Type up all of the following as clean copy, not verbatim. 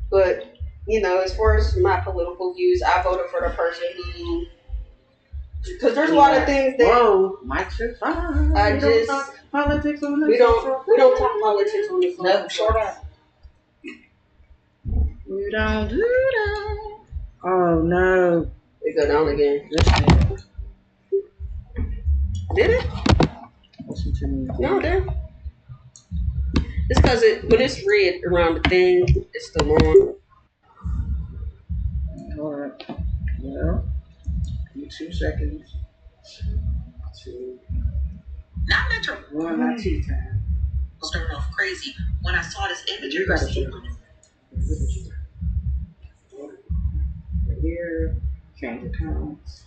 But you know, as far as my political views, I voted for the person who, because there's a lot of things that. Whoa, Mike said fine. I just talk politics on the we don't talk politics on the phone. No, short up. We don't do that. Oh no. It go down again. Did it? Listen to me. No, it didn't. It's because when it's red around the thing, it's still on. Alright. Well, give me 2 seconds. 2. Not Metro. One, not tea time. Started off crazy when I saw this image of You her gotta sleeping. Right here. Change accounts.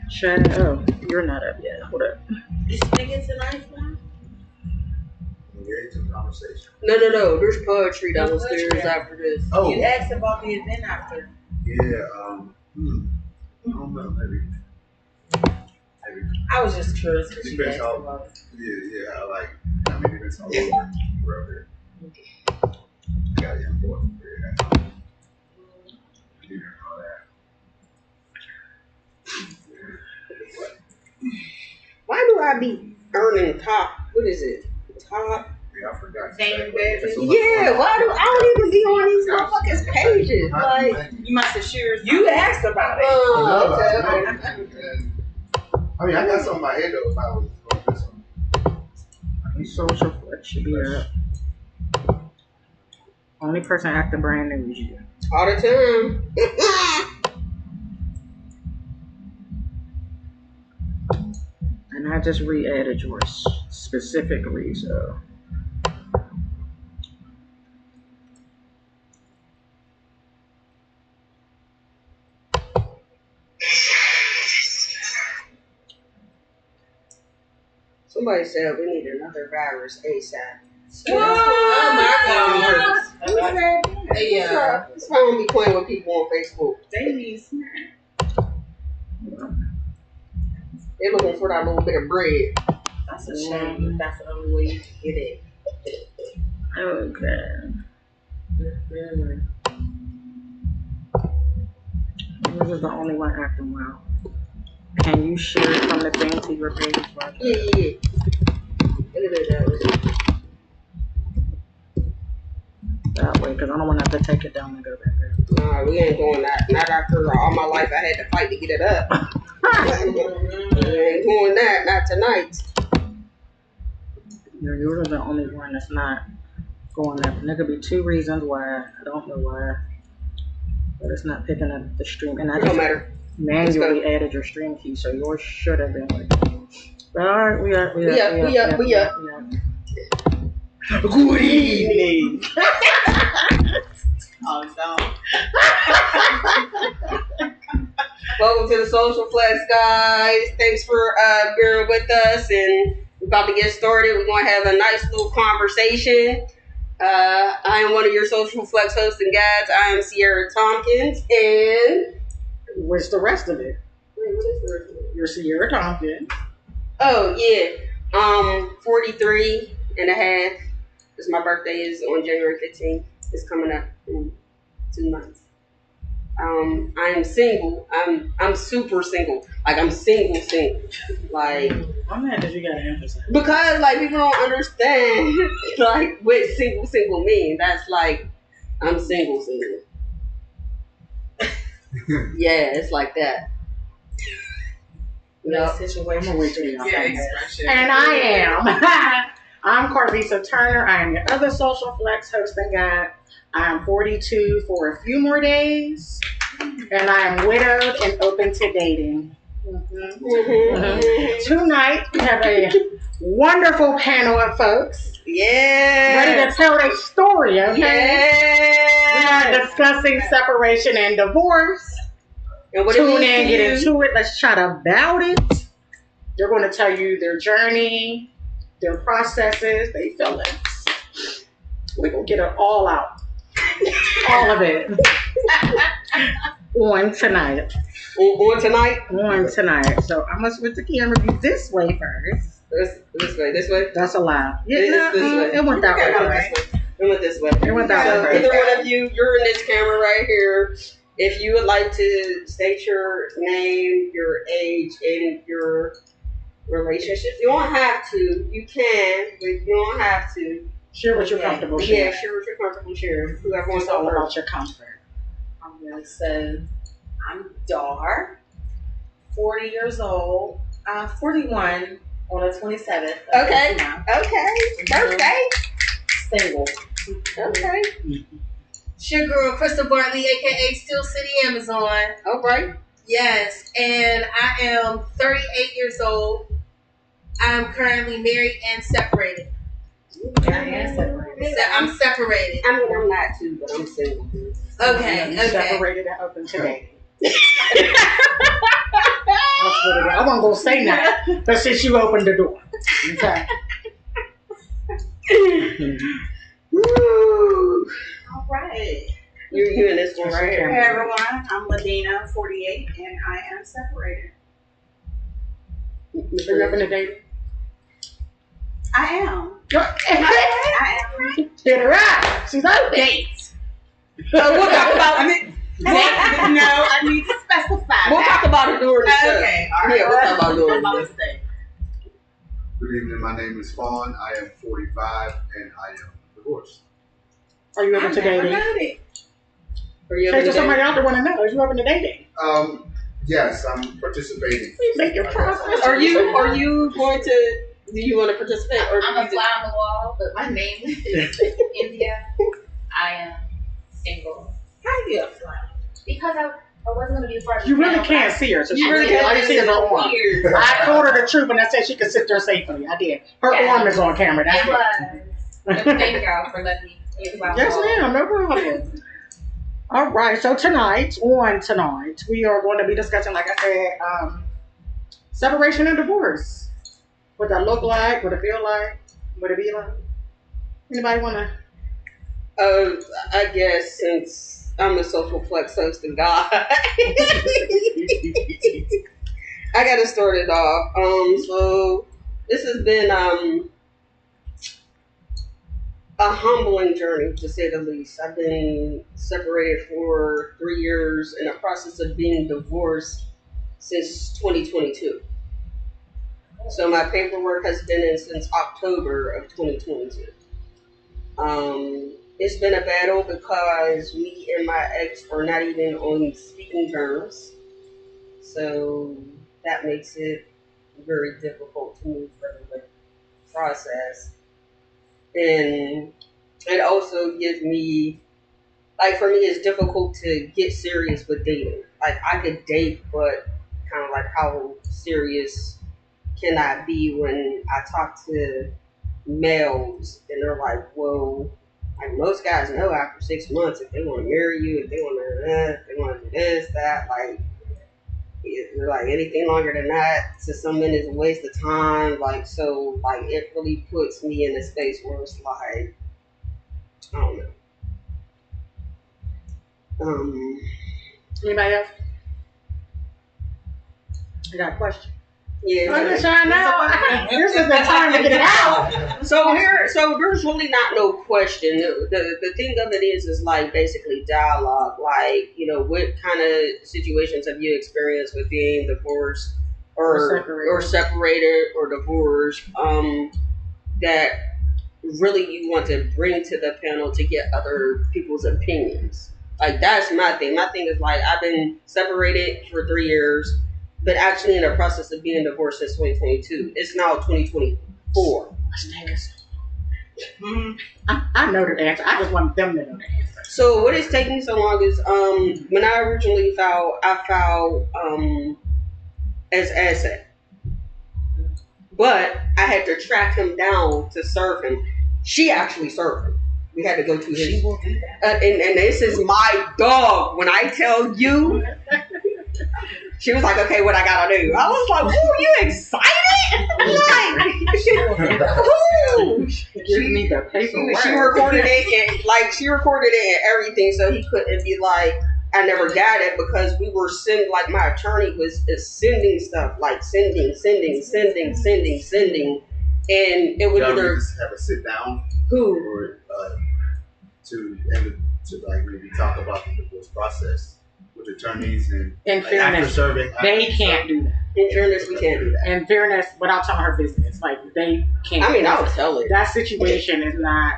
Chat. Oh, you're not up yet. Hold up. This nigga's a nice one. Engage in conversation. No. There's poetry downstairs poetry. after this. Oh, You asked about the event after. yeah. I don't know. Maybe. I was just curious because you Depends asked how- about it. Yeah. I mean, it's all over. We're out there. Got it important. Yeah. You know that. Why do I be earning top? What is it? Top? Yeah, I forgot. Same bed. Yeah. Why do I don't even be on these motherfuckers pages? Like, You must have shared. You asked about it. okay. I mean, I got something in my head though. If I was going to do something. Your social flex should be up. Only person acting brand new is you. All the time. And I just re-added yours specifically, so. Somebody said we need another virus ASAP. Oh my God. Yeah. That's why I don't be playing with people on Facebook. They need snack. They're looking for that little bit of bread. That's a shame. That's the only way you can get it. Okay. This is the only one acting well. Can you share it from the thing to your page? Yeah. Look at that. That way, because I don't want to have to take it down and go back up. Nah, we ain't doing that. Not after all my life I had to fight to get it up. We ain't doing that. Not tonight. You're the only one that's not going up. And there could be 2 reasons why. I don't know why. But it's not picking up the stream. And I It just don't matter. manually added your stream key, so yours should have been working. But alright, we up. We up. Good evening. Oh no. Welcome to the Social Flex, guys. Thanks for bearing with us, and we're about to get started. We're going to have a nice little conversation. I am one of your Social Flex hosts and guides. I am Sierra Tompkins, and Where's the rest of it? wait, what is the rest of it? You're Sierra Tompkins. Oh yeah, 43 and a half. Because my birthday is on January 15th. It's coming up in 2 months. I am single. I'm super single. Like I'm single. Like I'm mad that you gotta emphasize. because like people don't understand like what single means. That's like I'm single. Yeah, it's like that. No. No. Situation. I'm gonna wait till y'all Yeah, come back. expression. And I am. I'm Carvisa Turner. I am your other Social Flex host and guide. I am 42 for a few more days. And I am widowed and open to dating. Tonight, we have a wonderful panel of folks Yeah. ready to tell their story, okay? We Yeah. are discussing separation and divorce. And what Tune it in, means get to you. into it. Let's chat about it. They're going to tell you their journey, their processes, their feelings. We're going to get it all out. All of it. On tonight. On tonight? On tonight. So I must switch the camera view this way first. This way. That's a lie. Yeah, It's this way. it went that way. It went this way. It went that So way. either one of you, you're in this camera right here. If you would like to state your name, your age, and your relationship, you don't have to. You can, but you don't have to. Share what you're comfortable Yeah, sharing. share what you're comfortable sharing. Whoever wants It's to all go about first. your comfort. So I'm Dar, 40 years old, 41 on the 27th. Okay. Okay. Birthday. Single. Okay. It's your girl, Crystal Bartley, aka Steel City Amazon. All right. Yes, and I am 38 years old. I'm currently married and separated. I'm separated. I mean, I'm not too, but I'm single. Okay, okay. Separated and open today. That's what it is. I wasn't going to say that, but since you opened the door. Okay. Woo. All right. You in this one right Hey here. everyone, I'm Ladina, 48, and I am separated. Are you open to dating? I am. I I am. Get her out. She's open. Dates. We'll talk about. I mean, No, I need to specify. we'll talk about it during the show. Okay, all right. Yeah, we'll talk about it during the show. Good evening. My name is Fawn. I am 45 and I am divorced. Are you open to dating? Are you Say open to to somebody dating? out there want to know. Are you open to dating? Yes, I'm participating. Please make your process. Are you going to? Do you want to participate? Or I'm a fly on the wall, but my name is India. I am single. How you apply? Because I wasn't going to be a part of You the really panel, can't see her. So she You really really can't all you see is her arm. Weird. I told her the truth and I said she could sit there safely. I did. Her Yeah. arm is on camera. That's It it. was. But thank y'all for letting me get my Yes, wall. ma'am. No problem. All right. So tonight, we are going to be discussing, like I said, separation and divorce. What that look like? What it feel like? What it be like? Anybody want to? I guess since I'm a social flex host and God, I got to start it off. So this has been a humbling journey, to say the least. I've been separated for 3 years, in the process of being divorced since 2022. So my paperwork has been in since October of 2022. It's been a battle because me and my ex are not even on speaking terms. So that makes it very difficult to move further with the process. And it also gives me, like, for me, it's difficult to get serious with dating. Like, I could date, but kind of like, how serious can I be when I talk to males and they're like, well, like, most guys know after 6 months if they want to marry you, if they want to, if they want to do this, that, like, they're like, anything longer than that to some men is a waste of time. Like, so, like, it really puts me in a space where it's like, I don't know. Anybody else? You got a question? Yeah. I'm just trying out. This is the time to get it out. So there's really not no question. The thing of it is like basically dialogue. Like, you know, what kind of situations have you experienced with being divorced or separated or divorced, that really you want to bring to the panel to get other people's opinions? Like, that's my thing. My thing is, like, I've been separated for 3 years, but actually in the process of being divorced since 2022. It's now 2024. I know the answer. I just want them to know the answer. So what is taking me so long is when I originally filed, as asset. But I had to track him down to serve him. She actually served him. We had to go to his. She will do that. And this is my dog. When I tell you, She was like, okay, what I gotta do? I was like, ooh, you excited? Like, ooh. Give me the paperwork. She recorded it and she recorded it and everything, so he couldn't be like, I never got it, because we were sending, like, my attorney was sending stuff, like sending, and it would Y'all either just have a sit down who or to like maybe talk about the divorce process with attorneys and In like, after fairness, serving. they can't do that. in fairness we can't do that. In fairness, without telling her business, like they can't. I mean, I would tell it. That situation is not.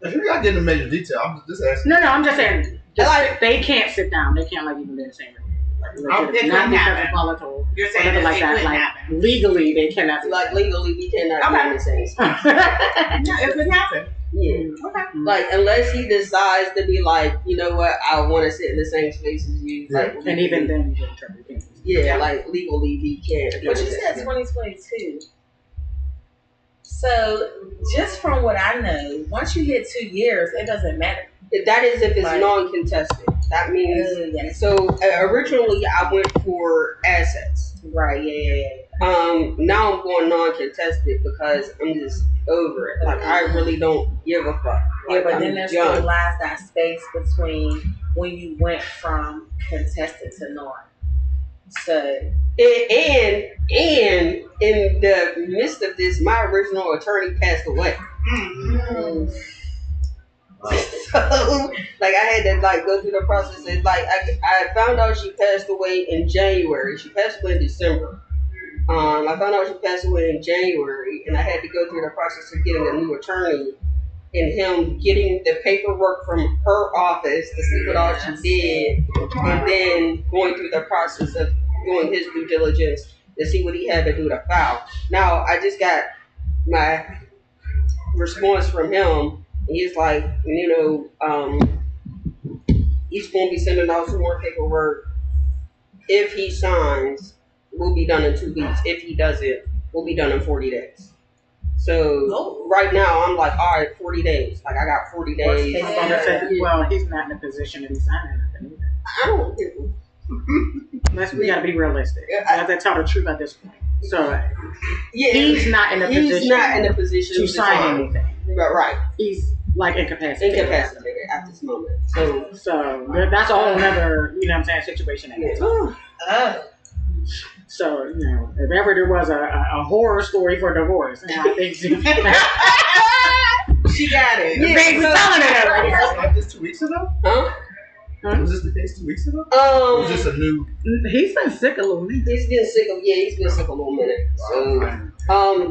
If you're not getting into major detail, I'm just asking. No, I'm just saying. Like- They can't sit down. They can't like even be in the same room. Like, Oh, it not couldn't because happen. of volatile. You're saying Nothing that like it that. couldn't Like happen. legally, they cannot. do Like, legally we cannot Okay. do the same. that. Yeah, it could happen. Yeah. Okay. Like, unless he decides to be like, you know what, I want to sit in the same space as you. Yeah. Like, And even then, you get trouble. You can't. yeah, like legally we can't. But you said 2022. So just from what I know, once you hit 2 years, it doesn't matter. That is if it's Like- non-contested. That means. Yes. So originally I went for assets. Right. Yeah. Now I'm going non-contested because I'm just over it. Like, I really don't give a fuck. Yeah, Like, but I'm then there's done. still lies that space between when you went from contested to non. So And in the midst of this, my original attorney passed away. So, like, I had to like go through the process. And, like, I found out she passed away in January. She passed away in December. I found out she passed away in January, and I had to go through the process of getting a new attorney and him getting the paperwork from her office to see what all she did, and then going through the process of doing his due diligence to see what he had to do to file. Now, I just got my response from him. He's like, he's going to be sending out some more paperwork. If he signs, we'll be done in 2 weeks. If he doesn't, we'll be done in 40 days. So right now, I'm like, all right, 40 days. Like, I got 40 days. I was gonna say, well, he's not in a position to be signing nothing either. I don't give We gotta be realistic. We have to tell the truth at this point. So Yeah, he's not in a position. he's not in a position to sign anything. Right. He's like incapacitated. Incapacitated at this moment. So, That's a whole other, situation. yeah. So, if ever there was a horror story for divorce, and I think She got it. Yeah, Baby's telling it already. Like this 2 weeks ago? Huh? Was this the case 2 weeks ago? Or was this a new? He's been sick a little bit. He's been sick a little minute. So,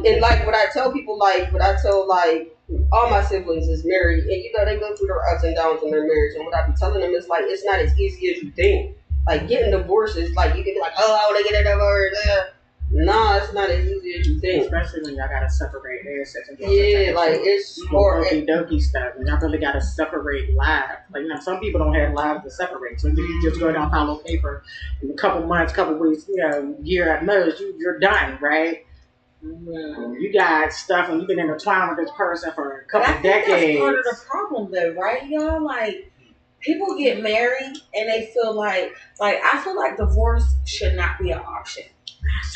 and like what I tell people, like what I tell like all my siblings is married, and they go through their ups and downs in their marriage, and what I be telling them is like it's not as easy as you think. Like getting divorced is like you can be like, oh, I want to get a divorce. No, it's not as easy as you think. Especially when y'all gotta separate assets and Yeah, like it's hard. okie dokie stuff. And y'all really gotta separate lives. Like, some people don't have lives to separate. So you just go down, file a paper in a couple months, couple weeks, year at most, you're done, right? You got stuff and you've been intertwined with this person for a couple I think decades. that's part of the problem, though, right, y'all? Like, people get married and they feel like I feel like divorce should not be an option.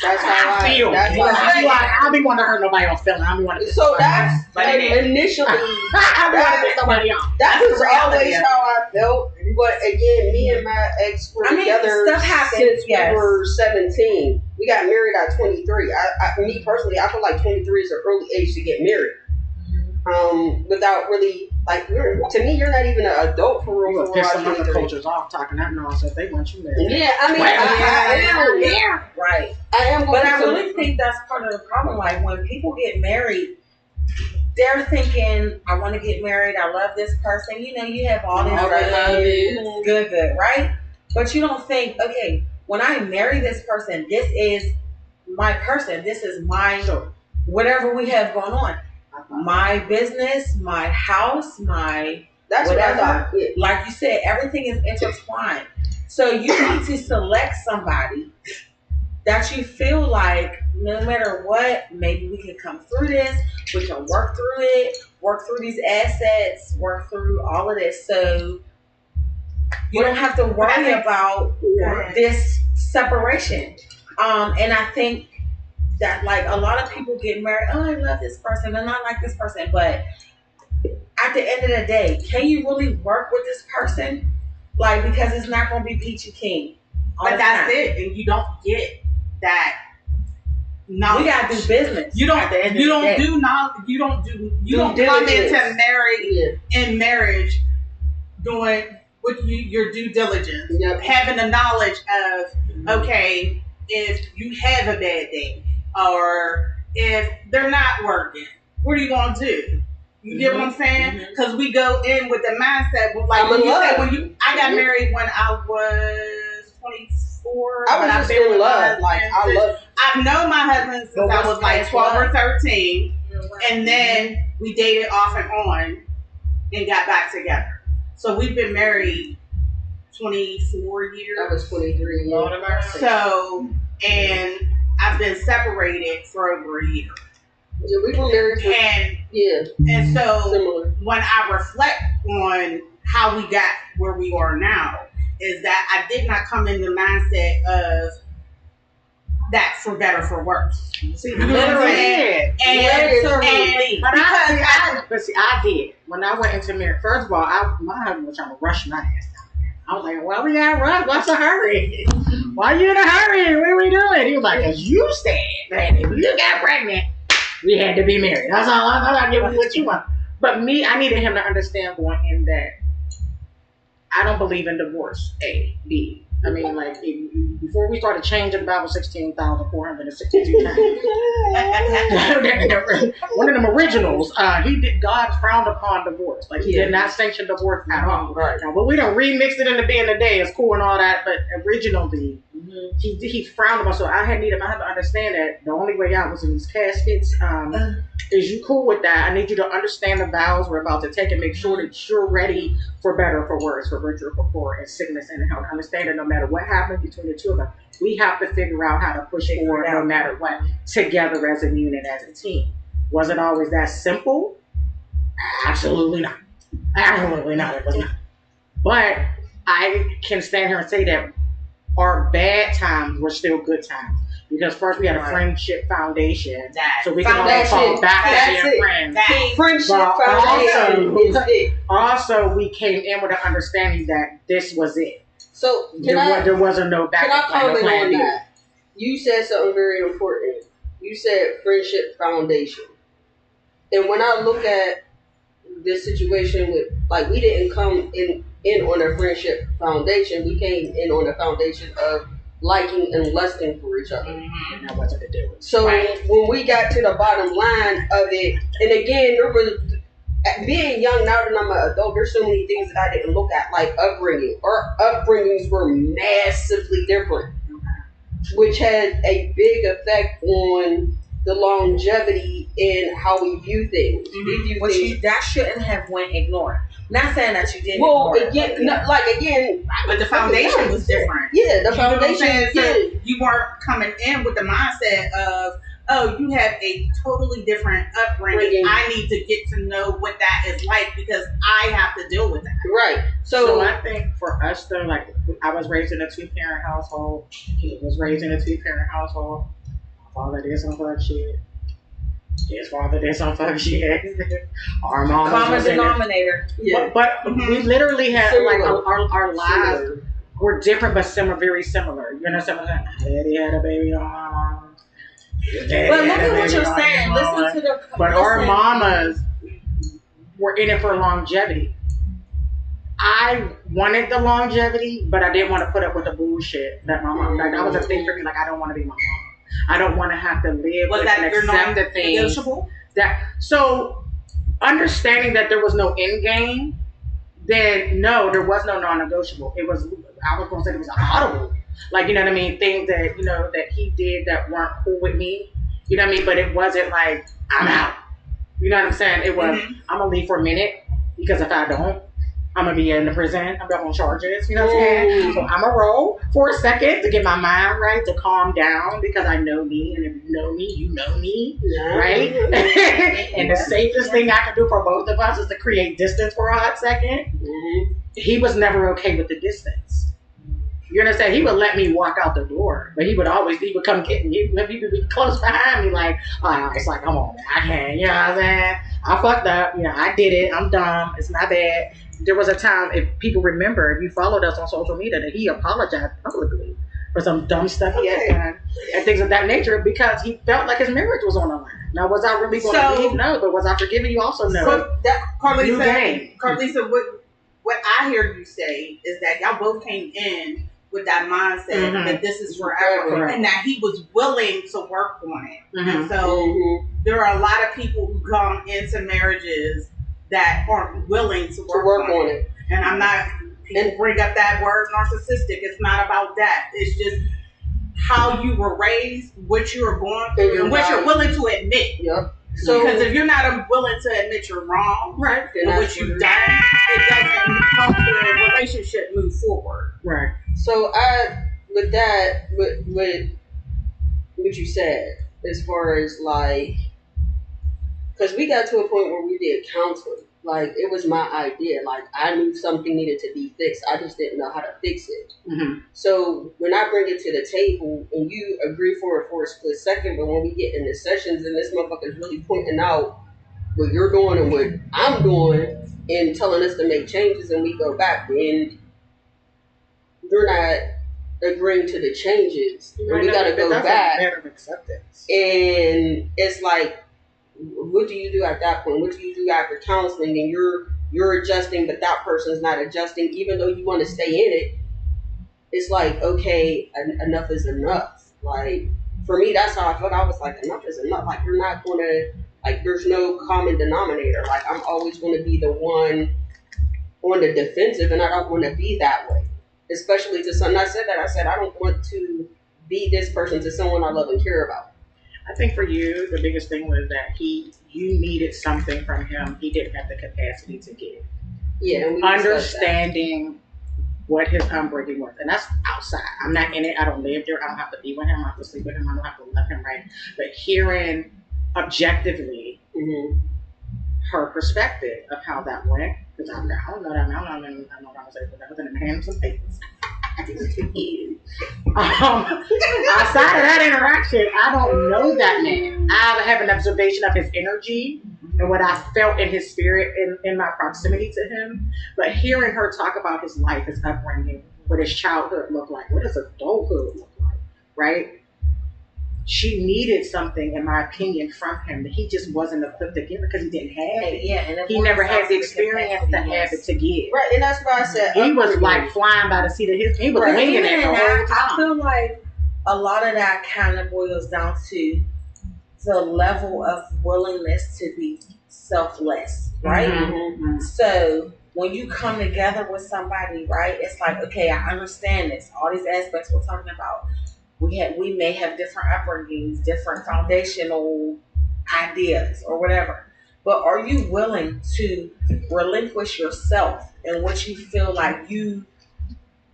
That's how I feel. That's how I I be wanting to hurt nobody else feeling. I be wanting to So that's But like, it is. initially I be wanting to piss somebody off. that That's was the reality always of it. how I felt. But again, me and my ex were I mean, together stuff happens, since yes. we were 17. We got married at 23. Me personally, I feel like 23 is an early age to get married. Without really like, to me, you're not even an adult for real. You For piss real some at other 23. cultures off talking that nonsense. They want you there. Yeah, I mean, Well, Right. I am going But I to really think that's part of the problem. Like, when people get married, they're thinking, I want to get married. I love this person. You have all this good, right? But you don't think, okay, when I marry this person, this is my person. This is my whatever we have going on. My business, my house, my That's whatever. what I thought. Yeah. Like you said, everything is intertwined. So you need to select somebody that you feel like no matter what, maybe we can come through this, we can work through it, work through these assets, work through all of this. So you don't have to worry about this separation. And I think that like a lot of people get married. Oh, I love this person and I like this person, but at the end of the day, can you really work with this person? Like, because it's not going to be peachy keen. But that's it, and you don't get that knowledge. We got to do business. You don't. at the end You of the don't day. do knowledge. You don't do. You Due don't come diligence. into Yeah. marriage doing with your due diligence, Yep. having the knowledge of okay, if you have a bad day or if they're not working, what are you gonna do? You get what I'm saying? Because we go in with the mindset, with, like I'm when in you said, love. I got married when I was 24. I but was I've just been in with my love. husband Like, I since- love. I've known my husband since But I what's was like past 12 or love? 13, and then we dated off and on and got back together. So we've been married 24 years. I was 23. Lord Yeah. of mercy. So, and I've been separated for over a year. Yeah, we were married for. And Yeah, so similar. when I reflect on how we got where we are now, is that I did not come in the mindset of that for better for worse. See, You know what I'm saying? Literally. But because I did. When I went into marriage, first of all, my husband was trying to rush my ass down there. I was like, well, we got to rush. What's the hurry? Why you in a hurry? What are we doing? He was like, because you said that if you got pregnant, we had to be married. That's all. I'm not giving you what you want. But me, I needed him to understand going in that I don't believe in divorce. A, B. I mean, like, before we started changing the Bible 16,462 times. One of them originals, God frowned upon divorce. Like, he did not sanction divorce at all. Right. Now, but we done remixed it into being today. It's cool and all that, but originally, he frowned upon. So I had to understand that the only way out was in these caskets. Is you cool with that? I need you to understand the vows we're about to take and make sure that you're ready for better or for worse, for richer or for poor, in sickness and health. Understand that no matter what happens between the two of us, we have to figure out how to push forward no matter what, together as a unit, as a team. Was it always that simple? Absolutely not. Absolutely not. It was not. But I can stand here and say that our bad times were still good times. Because first we had a friendship foundation, so we can all fall back to being friends. Friendship But foundation is it. Also, we came in with an understanding that this was it. So There wasn't no can I backup plan, no comment plan on B. that? You said something very important. You said friendship foundation. And when I look at this situation with, like, we didn't come in on a friendship foundation. We came in on a foundation of liking and lusting for each other. And that wasn't the deal. So when we got to the bottom line of it, and again, there was, being young now that I'm an adult, there's so many things that I didn't look at, like upbringing. Our upbringings were massively different, which had a big effect on the longevity in how we view things. We view things. That shouldn't have went ignored. Not saying that you didn't. Well, ignore it, again, but no, like again, but the foundation was different. yeah, the You know what I'm foundation. saying? So Yeah. you weren't coming in with the mindset of, oh, you have a totally different upbringing. I need to get to know what that is like because I have to deal with that. Right. So So I think for us though, like I was raised in a 2-parent household. He was raised in a 2-parent household. My father did some fuck shit. His father did some fuck shit. Our mom common was in it. denominator. yeah, But we literally had Similar. like our lives Similar. were different but similar, very similar. You know what I'm saying? Daddy had a baby on my mom. Daddy But look had a at what baby you're on saying. his mama. Listen to the. But our listen. mamas were in it for longevity. I wanted the longevity, but I didn't want to put up with the bullshit that my mom. Like that was a thing for me. Like I don't want to be my mom. I don't want to have to live Was with that and your accept the things non-negotiable? that. So understanding that there was no end game, then no, there was no non-negotiable. It was. I was gonna say it was audible. Like, you know what I mean? Things that, you know, that he did that weren't cool with me. You know what I mean? But it wasn't like, I'm out. You know what I'm saying? It was, I'm going to leave for a minute because if I don't, I'm going to be in the prison. I'm not on charges. You know what I'm saying? So I'm going to roll for a second to get my mind right, to calm down because I know me. And if you know me, you know me. Right? And the safest thing I can do for both of us is to create distance for a hot second. He was never okay with the distance. You understand? He would let me walk out the door, but he would come get me. He would be close behind me, like, oh, it's like, come on, man, I can't. You know what I'm saying? I fucked up. You know, I did it. I'm dumb. It's my bad. There was a time, if people remember, if you followed us on social media, that he apologized publicly for some dumb stuff he had done and things of that nature because he felt like his marriage was on the line. Now, was I really going to leave? No, but was I forgiving you? Also, no. So that, Carlisa, what I hear you say is that y'all both came in with that mindset that this is forever, and that he was willing to work on it. And so there are a lot of people who come into marriages that aren't willing to work on it. And I'm not, people bring up that word narcissistic. It's not about that. It's just how you were raised, what you were going through, and what you're willing to admit. Yep. So, because if you're not willing to admit you're wrong, right, and what you've done, it doesn't help the relationship move forward. Right. So with what you said, as far as like, because we got to a point where we did counseling. Like, it was my idea. Like, I knew something needed to be fixed. I just didn't know how to fix it. So when I bring it to the table and you agree for a split second, but when we get in the sessions and this motherfucker's really pointing out what you're doing and what I'm doing and telling us to make changes, and we go back and you're not agreeing to the changes, and we got to go back. And it's like, what do you do at that point? What do you do after counseling and you're adjusting, but that person's not adjusting, even though you want to stay in it? It's like, okay, enough is enough. Like, for me, that's how I felt. I was like, enough is enough. Like, you're not going to, like, there's no common denominator. Like, I'm always going to be the one on the defensive, and I don't want to be that way. Especially to someone. I said that. I said, I don't want to be this person to someone I love and care about. I think for you, the biggest thing was that you needed something from him he didn't have the capacity to give. Yeah, and we understanding what his upbringing was. And that's outside. I'm not in it. I don't live there. I don't have to be with him. I don't have to sleep with him. I don't have to love him, right? But hearing objectively her perspective of how that went, because I don't know that. I'm not going to say that. I was in the hand of some papers. Outside of that interaction, I don't know that man. I have an observation of his energy and what I felt in his spirit in my proximity to him. But hearing her talk about his life, his upbringing, what his childhood looked like, what his adulthood looked like, right? She needed something, in my opinion, from him that he just wasn't equipped to give because he didn't have it. Yeah, and he never had the experience to have it to give. Right, and that's why I said he was like flying by the seat of his. He was winging it the whole time. I feel like a lot of that kind of boils down to the level of willingness to be selfless, right? So when you come together with somebody, right, it's like, okay, I understand this. All these aspects we're talking about. We may have different upbringings, different foundational ideas or whatever. But are you willing to relinquish yourself and what you feel like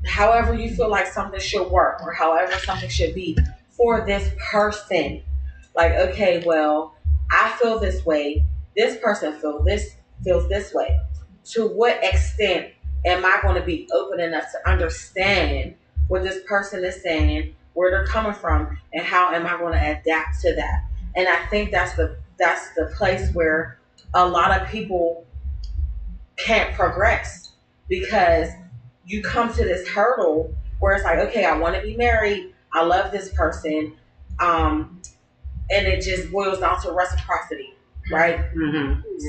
however you feel like something should work or however something should be for this person? Like, okay, well, I feel this way. This person feels this way. To what extent am I going to be open enough to understand what this person is saying, where they're coming from, and how am I going to adapt to that? And I think that's the place where a lot of people can't progress, because you come to this hurdle where it's like, okay, I want to be married, I love this person, and it just boils down to reciprocity, right?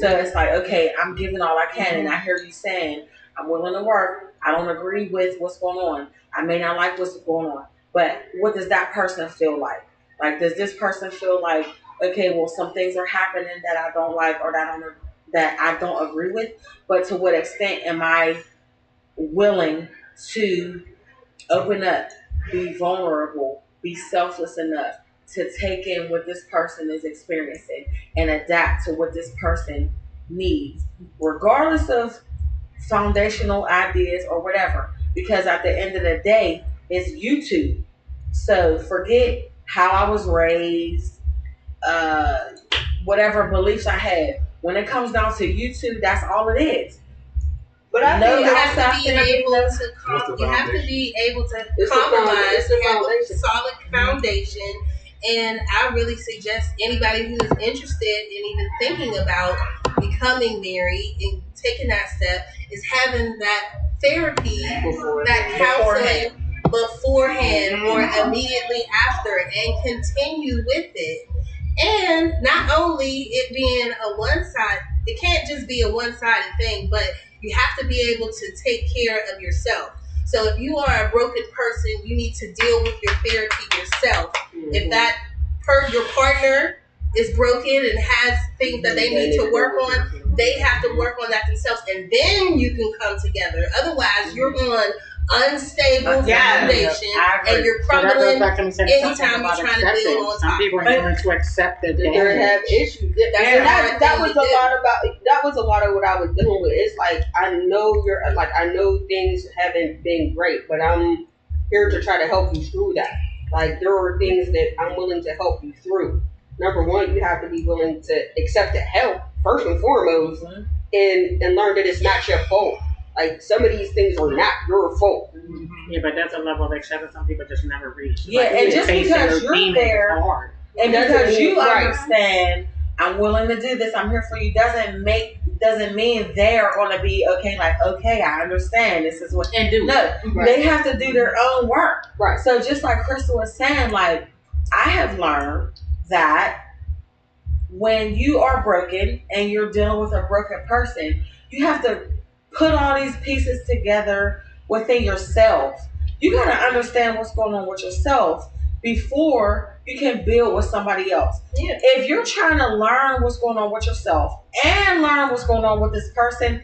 So it's like, okay, I'm giving all I can, and I hear you saying, I'm willing to work, I don't agree with what's going on, I may not like what's going on, but what does that person feel like? Like, does this person feel like, okay, well, some things are happening that I don't like or that I don't agree with, but to what extent am I willing to open up, be vulnerable, be selfless enough to take in what this person is experiencing and adapt to what this person needs, regardless of foundational ideas or whatever, because at the end of the day, it's you two. So forget how I was raised, whatever beliefs I had. When it comes down to you two, that's all it is. But I No, think You no, have to be able to What's the you have to foundation? be able to It's the compromise, it's the have a foundation. solid foundation. And I really suggest anybody who is interested in even thinking about becoming married and taking that step is having that therapy, Before. that counseling beforehand or immediately after, and continue with it. And not only it being a one side, it can't just be a one sided thing, but you have to be able to take care of yourself. So if you are a broken person, you need to deal with your therapy yourself. If that your partner is broken and has things that they need to work on, they have to work on that themselves, and then you can come together. Otherwise, you're on unstable foundation, and you're So that goes crumbling. back to me saying something anytime about you're trying to build acceptance. on Some top. people are willing to accept that They're gonna have damage. issues. And That was a lot of what I was dealing with. It's like I know things haven't been great, but I'm here to try to help you through that. Like there are things that I'm willing to help you through. Number one, you have to be willing to accept the help first and foremost, and learn that it's not your fault. Like some of these things are not your fault. Yeah, but that's a level of acceptance some people just never reach. Yeah, Like, and just facing because their you're demons is there, hard. and Doesn't because you mean- right. understand, I'm willing to do this. I'm here for you. Doesn't mean they're gonna be okay. Like, okay, I understand. This is what. And do No, Right. they have to do their own work. Right. So just like Crystal was saying, like I have learned that when you are broken and you're dealing with a broken person, you have to put all these pieces together within yourself. You got to understand what's going on with yourself before you can build with somebody else. Yeah. If you're trying to learn what's going on with yourself and learn what's going on with this person,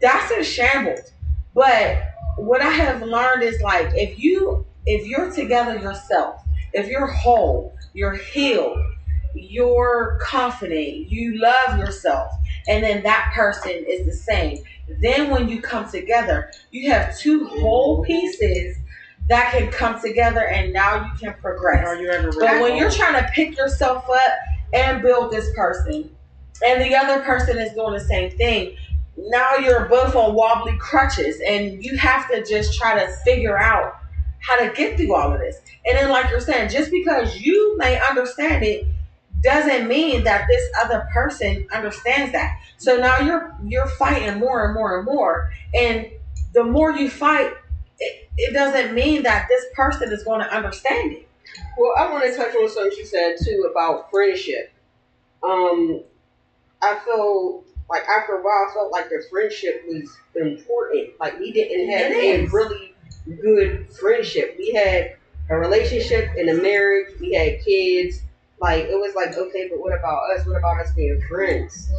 that's in shambles. But what I have learned is like if you're together yourself, if you're whole, you're healed, you're confident, you love yourself, and then that person is the same. Then when you come together, you have two whole pieces that can come together, and now you can progress. Are you ever But when you're trying to pick yourself up and build this person, and the other person is doing the same thing, now you're both on wobbly crutches, and you have to just try to figure out how to get through all of this. And then, like you're saying, just because you may understand it doesn't mean that this other person understands that. So now you're fighting more and more and more, and the more you fight, it doesn't mean that this person is going to understand it. Well, I want to touch on something she said too about friendship. I feel like after a while, I felt like the friendship was important. Like we didn't have a really good friendship. We had a relationship and a marriage. We had kids. Like it was like, okay, but what about us? What about us being friends?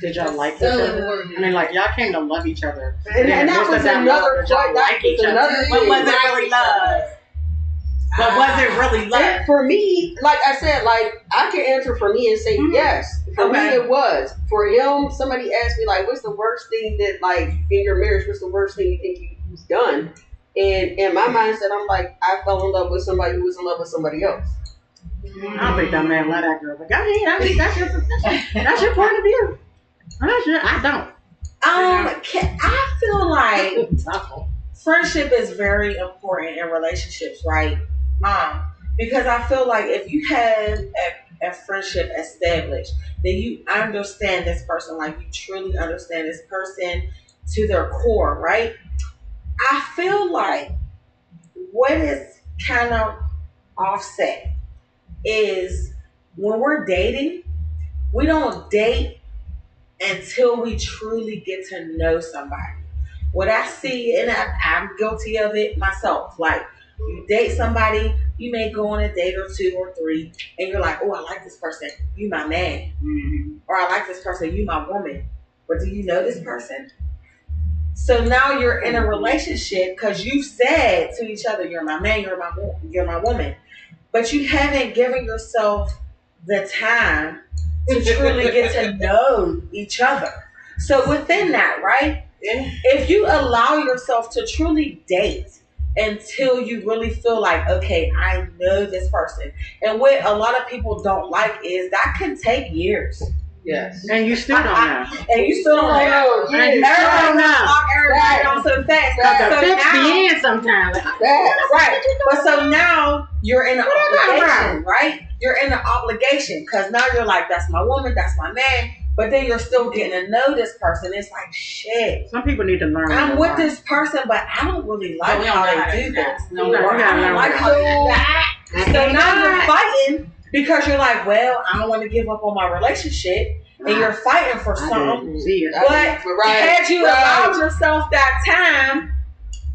Did y'all like each So other? important. I mean, like y'all came to love each other. And then that most was of that another love, did y'all part. like each other? But was it really love? But was it really love? And for me, like I said, like I can answer for me and say yes. For me, it was. For him, somebody asked me like, "What's the worst thing that like in your marriage? What's the worst thing you think you've done?" And in my mindset, I'm like, I fell in love with somebody who was in love with somebody else. I don't think that man let that girl. But go ahead. I mean, that's your point of view. I don't. I feel like friendship is very important in relationships, right? Because I feel like if you have a friendship established, then you understand this person, like you truly understand this person to their core, right? I feel like what is kind of offset is when we're dating, we don't date until we truly get to know somebody. What I see, and I'm guilty of it myself, like you date somebody, you may go on a date or two or three, and you're like, oh, I like this person, you my man. Or I like this person, you my woman. But do you know this person? So now you're in a relationship because you said to each other, you're my man, you're my woman. But you haven't given yourself the time to truly get to know each other. So within that, right? If you allow yourself to truly date until you really feel like, okay, I know this person. And what a lot of people don't like is that can take years. Yes. And you still don't know. And you still don't know. And you still don't know. Lock everybody on so fast. Because the So fix now- be in sometimes. Right. But so now you're in an What about obligation, right? You're in an obligation because now you're like, that's my woman, that's my man. But then you're still getting to know this person. It's like, shit. Some people need to learn. I'm with this person, but I don't really like we don't how know how they to do do that. this. No, we Or gotta I don't learn like that. how they do that. So now you're fighting because you're like, well, I don't want to give up on my relationship. And you're fighting for something. See it. But had you allowed yourself that time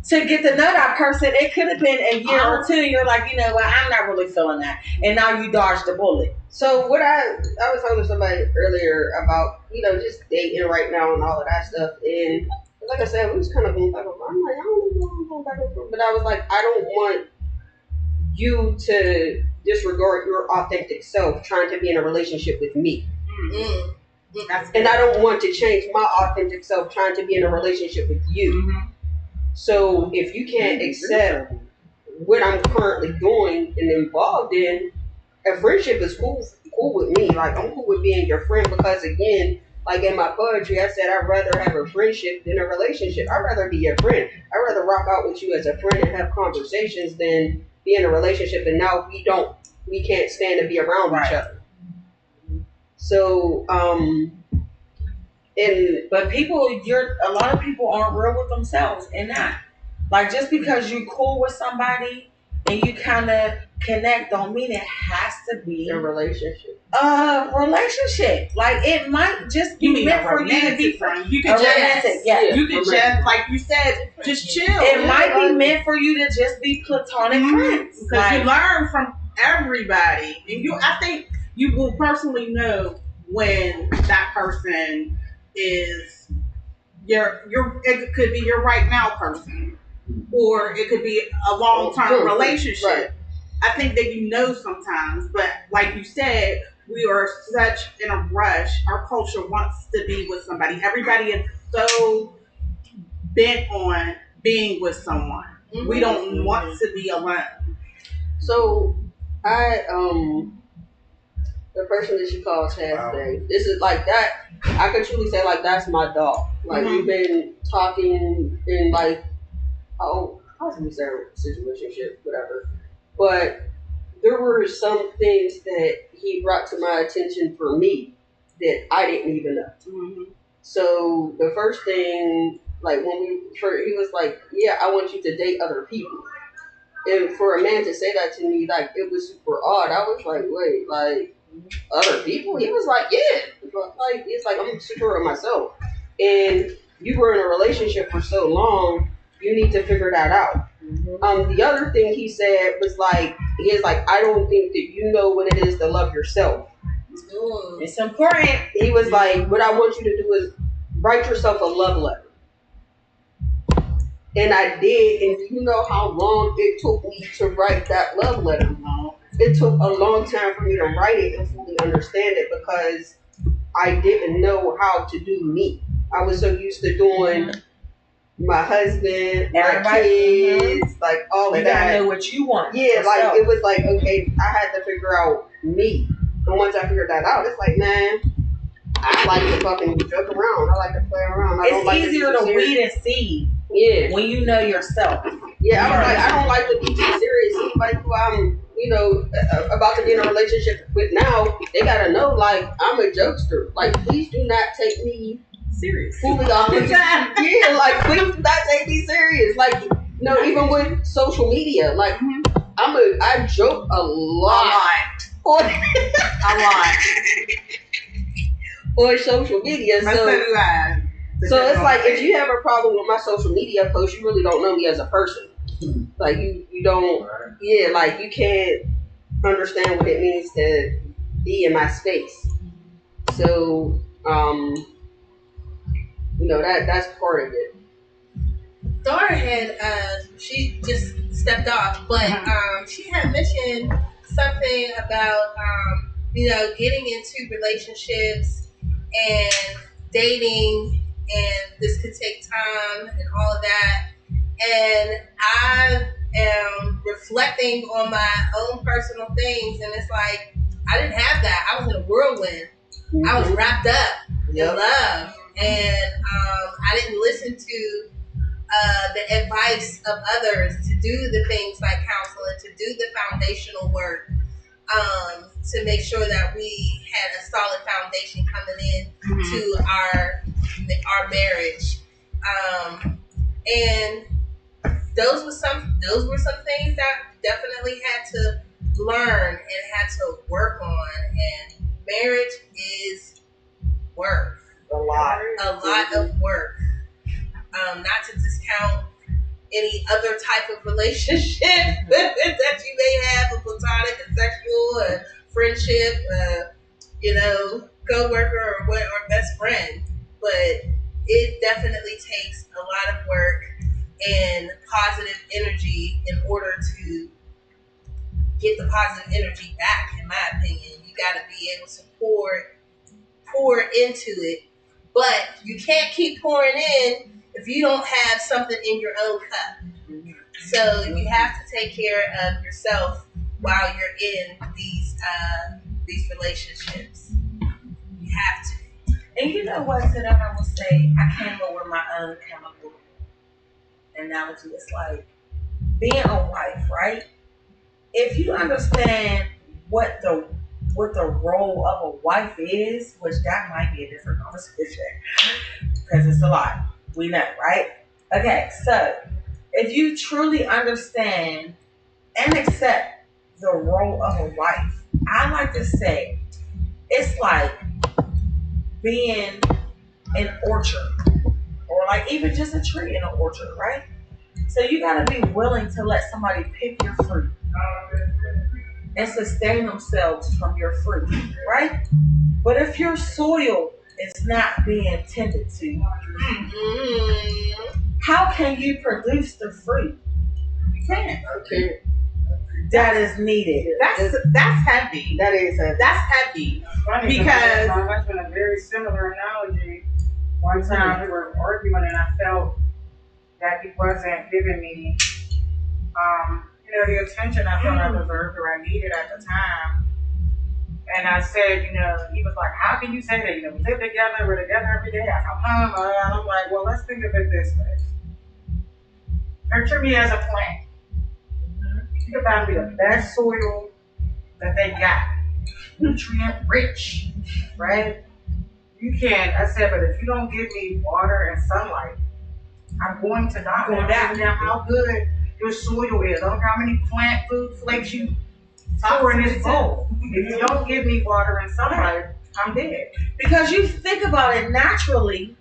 to get to know that person, it could have been a year or two. You're like, you know what, I'm not really feeling that. And now you dodged the bullet. So what I was talking to somebody earlier about, just dating right now and all of that stuff. And like I said, we was kind of going back and forth. I'm like, I don't know I'm going back and forth. But I was like, I don't want you to disregard your authentic self trying to be in a relationship with me. And I don't want to change my authentic self trying to be in a relationship with you. So if you can't accept what I'm currently doing and involved in, a friendship is cool with me. Like, I'm cool with being your friend because, again, like in my poetry, I said I'd rather have a friendship than a relationship. I'd rather be your friend. I'd rather rock out with you as a friend and have conversations than be in a relationship and now we can't stand to be around each other. So, but a lot of people aren't real with themselves in that. Like, just because you're cool with somebody and you kind of connect don't mean it has to be a relationship. Like, it might just be meant for you to be friends. You could you could just, like you said, just chill. It might be meant for you to just be platonic friends. Because you learn from everybody. And I think you will personally know when that person is it could be your right now person, or it could be a long-term relationship. Right. I think that you know sometimes, but like you said, we are such in a rush. Our culture wants to be with somebody. Everybody is so bent on being with someone. We don't want to be alone. So the person that she calls Halfday, this is like that. I could truly say like that's my dog. Like we've been talking in like possibly situationship, whatever. But there were some things that he brought to my attention for me that I didn't even know. So the first thing, like when he was like, "Yeah, I want you to date other people." And for a man to say that to me, like, it was super odd. I was like, wait, like, other people? He was like, yeah. Like, he's like, I'm secure of myself. And you were in a relationship for so long, you need to figure that out. The other thing he said was like, I don't think that you know what it is to love yourself. It's important. He was like, what I want you to do is write yourself a love letter. And I did, and you know how long it took me to write that love letter? It took a long time for me to write it and fully understand it because I didn't know how to do me. I was so used to doing my husband, my kids, like all of that. You gotta know what you want. Yeah, like it was like, okay, I had to figure out me. And once I figured that out, it's like, man, I like to fucking joke around. I like to play around. It's easier to weed and seed. Yeah. When you know yourself. Yeah, I was like, I don't like to be too serious. Anybody who I'm, about to be in a relationship with now, they gotta know, like, I'm a jokester. Like, please do not take me serious. Fully off the time. Yeah, like, please do not take me serious. Like, even with social media, like, I joke a lot. A lot. On social media. So it's like, if you have a problem with my social media posts, you really don't know me as a person. Like, you don't, like, you can't understand what it means to be in my space. So, that's part of it. Dora had, she just stepped off, but she had mentioned something about, getting into relationships and dating, and this could take time and all of that. And I am reflecting on my own personal things, and it's like, I didn't have that. I was in a whirlwind I was wrapped up in love, and I didn't listen to the advice of others to do the things like counseling, to do the foundational work, to make sure that we had a solid foundation coming in to our marriage. And those were some things that definitely had to learn and had to work on. And marriage is work. A lot of work. Not to discount any other type of relationship that you may have, a platonic, a sexual, a friendship, co-worker or best friend. But it definitely takes a lot of work and positive energy in order to get the positive energy back, in my opinion. You got to be able to pour into it. But you can't keep pouring in if you don't have something in your own cup. So you have to take care of yourself while you're in these relationships. You have to. And you know what, to that I will say, I came up with my own chemical analogy. It's like being a wife, right? If you understand what the role of a wife is, which that might be a different conversation, because it's a lot. We know, right? Okay, so if you truly understand and accept the role of a wife, I like to say it's like being an orchard, or like even just a tree in an orchard, right? So you gotta be willing to let somebody pick your fruit and sustain themselves from your fruit, right? But if your soil is not being tended to, how can you produce the fruit? You can't. Okay. That is needed. That's heavy. That's heavy. Funny Because- my husband a very similar analogy. One time we were arguing and I felt that he wasn't giving me the attention I felt I deserved or I needed at the time. And I said, he was like, how can you say that? We live together, we're together every day. I come home, and I'm like, well, let's think of it this way. Picture me as a plant. Think about me, the best soil that they got. Nutrient rich, right? You can, I said, but if you don't give me water and sunlight, I'm going to die. Going down. Now, how good your soil is. I don't care how many plant food flakes you pour in this bowl. If you don't give me water and sunlight, I'm dead. Because you think about it naturally,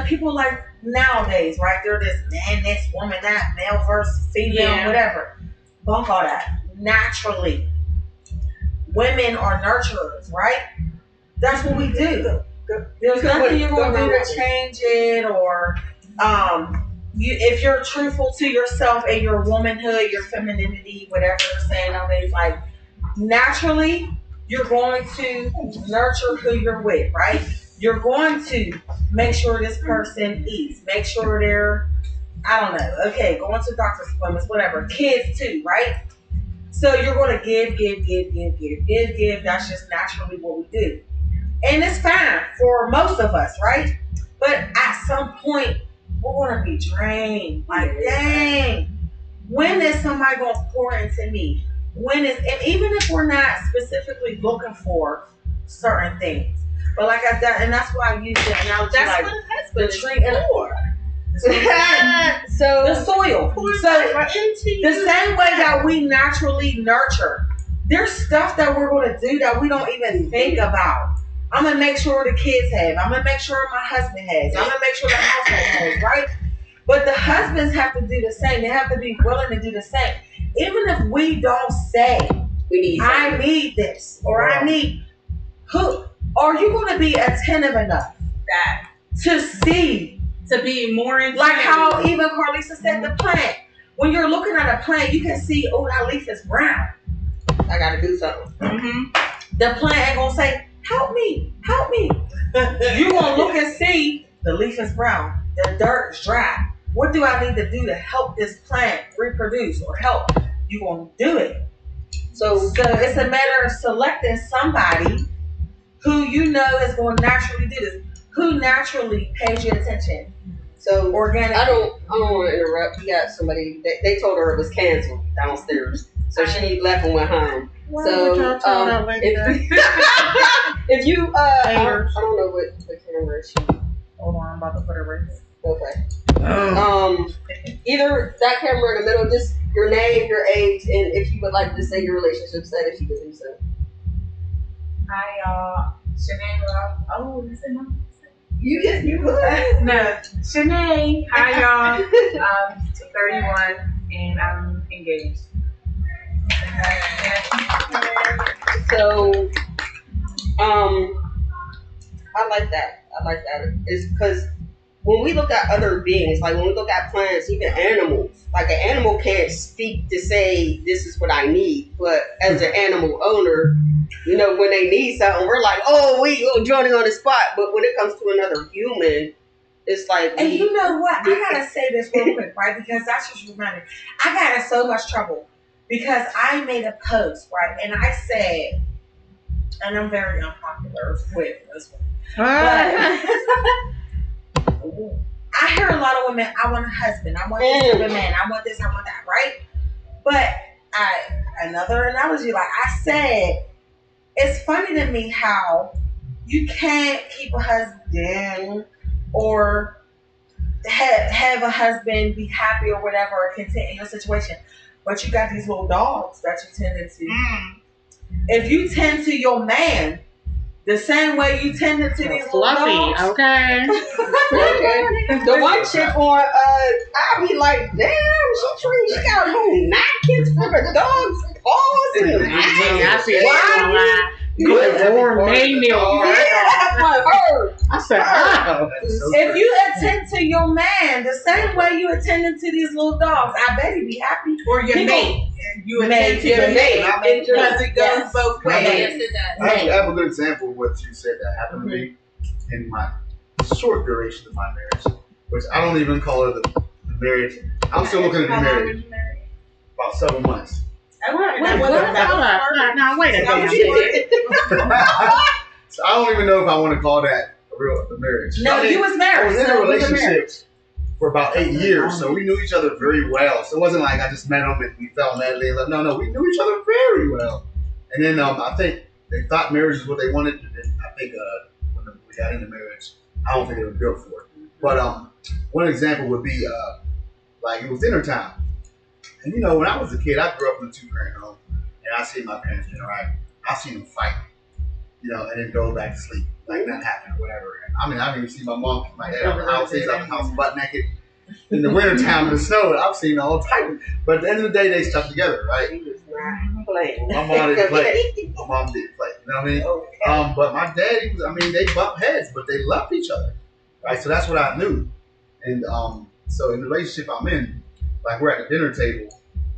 people like nowadays, right? They're this man, this woman, that, male versus female, whatever. Bunk all that. Naturally. Women are nurturers, right? That's what we do. There's nothing you're going to do to change it, or if you're truthful to yourself and your womanhood, your femininity, whatever you're saying nowadays, like naturally, you're going to nurture who you're with, right? You're going to make sure this person eats, make sure they're, going to doctor's appointments, whatever, kids too, right? So you're going to give. That's just naturally what we do. And it's fine for most of us, right? But at some point, we're going to be drained. Like, dang, when is somebody going to pour into me? And even if we're not specifically looking for certain things, but like and that's why I use the analogy, That's like what a husband the is tree and for. the soil. So the same way that we naturally nurture, there's stuff that we're going to do that we don't even think about. I'm going to make sure the kids have. I'm going to make sure my husband has. I'm going to make sure the household has, right? But the husbands have to do the same. They have to be willing to do the same. Even if we don't say, I need this, or I need, are you going to be attentive enough to see? To be more in Like how even Carlisa said, the plant. When you're looking at a plant, you can see, that leaf is brown. I gotta do something. The plant ain't gonna say, help me. You're gonna look and see the leaf is brown, the dirt is dry. What do I need to do to help this plant reproduce or help? You're gonna do it. So it's a matter of selecting somebody who you know is going to naturally do this, who naturally pays you attention. So Organically. I don't want to interrupt. We got somebody. They told her it was canceled downstairs, so she left and went home. Why So would y'all tell that lady that? if you I Haters. don't know what camera she. Hold on, I'm about to put it right Okay. there. Either that camera in the middle, just your name, your age, and if you would like to say your relationship status, you can do so. Hi y'all, Shanae Love. Oh, is it not? You No, Shanae. Hi y'all. 31 and I'm engaged. So, I like that. It's because when we look at other beings, like when we look at plants, even animals, like an animal can't speak to say this is what I need, but as an animal owner, you know, when they need something, we're like, oh, we joining on the spot. But when it comes to another human, it's like, And you know what? I gotta say this real quick, right? Because that's just reminded. I got in so much trouble because I made a post, right? And I said, and I'm very unpopular with this one. But I hear a lot of women, I want a husband, I want this type of man, I want this, I want that, right? But another analogy, like I said, it's funny to me how you can't keep a husband or have a husband be happy or whatever or content in your situation, but you got these little dogs that you tend to. If you tend to your man the same way you tend to these little Fluffy, dogs, okay. the one chick on, I'll be like, damn, she got whole napkins for the dog's paws and I see Why? it. Good gourmet meal. I said, oh. if you attend to your man the same way you attending to these little dogs, I bet he'd be happy. Or your mate. You attend to your mate. Because it goes both ways. Yes, it does. I have a good example of what you said that happened to me in my short duration of my marriage, which I don't even call it the marriage. I'm still looking at the marriage. About 7 months. Now, wait a minute. So I don't even know if I want to call that a marriage. No, I mean, you was I married. was in so a it was relationship marriage. for about 8 years, so we knew each other very well. So it wasn't like I just met him and we fell madly in love. No, we knew each other very well. And then I think they thought marriage is what they wanted. And then I think when we got into marriage, I don't think they were built for it. But one example would be like it was dinner time. And you know, when I was a kid, I grew up in a 2-parent home, and I seen my parents interact. I seen them fight, you know, and then go back to sleep, like nothing happened or whatever. And, I mean, I didn't even see my dad out the house. He's out the house butt naked in the wintertime in the snow. I've seen all type. But at the end of the day, they stuck together, right? He was not playing. My mom didn't play. My mom didn't play. You know what I mean? But my dad, they bumped heads, but they loved each other, right? So that's what I knew. And so in the relationship I'm in, like we're at the dinner table,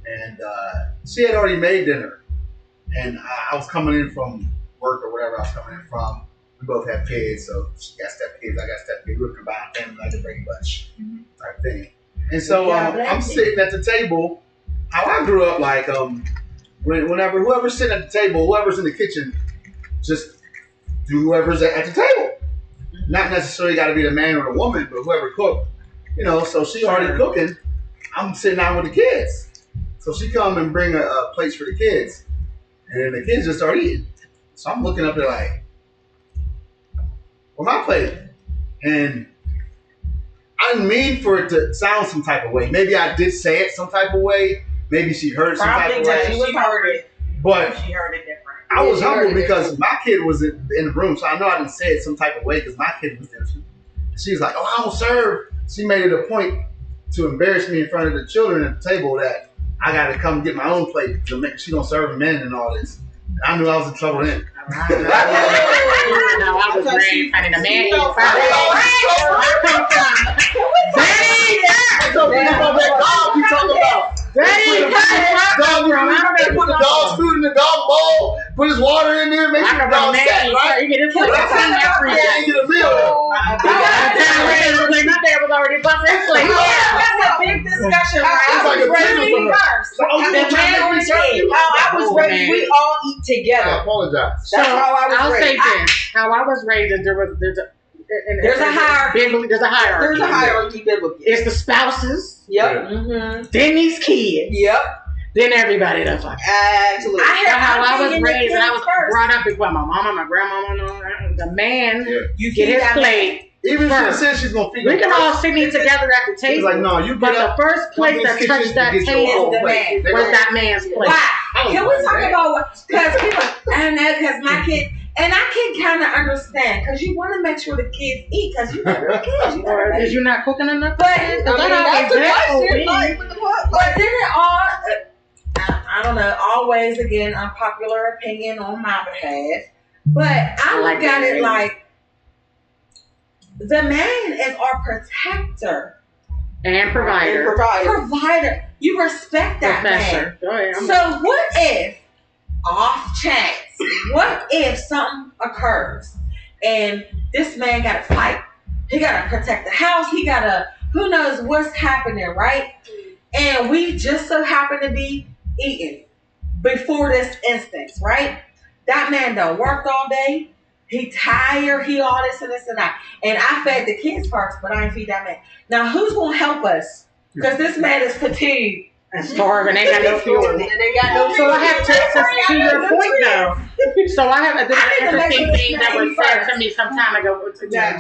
and she had already made dinner, and I was coming in from work or whatever I was coming in from. We both have kids, so she got step kids, I got step kids. We're a combined family, like the Brady Bunch type thing. And so I'm sitting at the table. How I grew up, like whenever whoever's sitting at the table, whoever's in the kitchen, just do whoever's at the table. Not necessarily got to be the man or the woman, but whoever cooked. You know, so she already cooking. I'm sitting down with the kids. So she come and bring a plates for the kids. And then the kids just start eating. So I'm looking up there like, where's my plate? And I didn't mean for it to sound some type of way. Maybe I did say it some type of way. Maybe she heard some type of way. She heard it. But She heard it different. I was humble because my kid was in the room. So I know I didn't say it some type of way because my kid was there too. She was like, oh, I don't serve. She made it a point to embarrass me in front of the children at the table that I got to come get my own plate to make. She don't serve men and all this. And I knew I was in trouble then. I was raised kind of the man. They put the dog's food in the dog bowl, put his water in there, make sure the dog sat, right? You get his foot. I get a meal. My dad was already busting his plate. That's a big discussion. It's I like was a raised table for her. first. So, oh, you The gonna try man to or make me kid. jump? How I was Oh, raised, man. we all eat I together. apologize. That's how I was I'll say raised. this: how I was raised is there's a hierarchy. There's a hierarchy. There's a hierarchy biblically. It's the spouses, Yep. then these kids, Yep. then everybody else. Absolutely. That's how I was thinking the raised, and I was kids first. brought up by my mama, my grandmama. The man You get feed his that plate. Even if she First. said she's gonna feed We them can first, all sit together at the she's table. like, no, you But get up. the first plate that kitchen touched that to get your table own the plate. man. They was go- that man's plate. Why? I was Can we like, talk man. about because people? I don't know because my kid and I can kind of understand because you want to make sure the kids eat because you know they're kids. You Or know is you not cooking enough? But Because I mean, that that's always a that for question. me. Like, what the fuck? But then it all, I don't know, always again, unpopular opinion on my behalf. But I like look at that. it like the man is our protector, And provider. provider. You respect that man. Professor. Go ahead. So what if, off chance, what if something occurs and this man got to fight? He got to protect the house. He got to, who knows what's happening, right? And we just so happen to be eating before this instance, right? That man done worked all day. He tired. He all this and this and that. And I fed the kids first, but I ain't feed that man. Now who's gonna help us? Because this man is fatigued. And starving, ain't got no fuel. And they got no So I have to your point though. So I have this I need to make interesting sure thing this that man was said first. to me some time ago,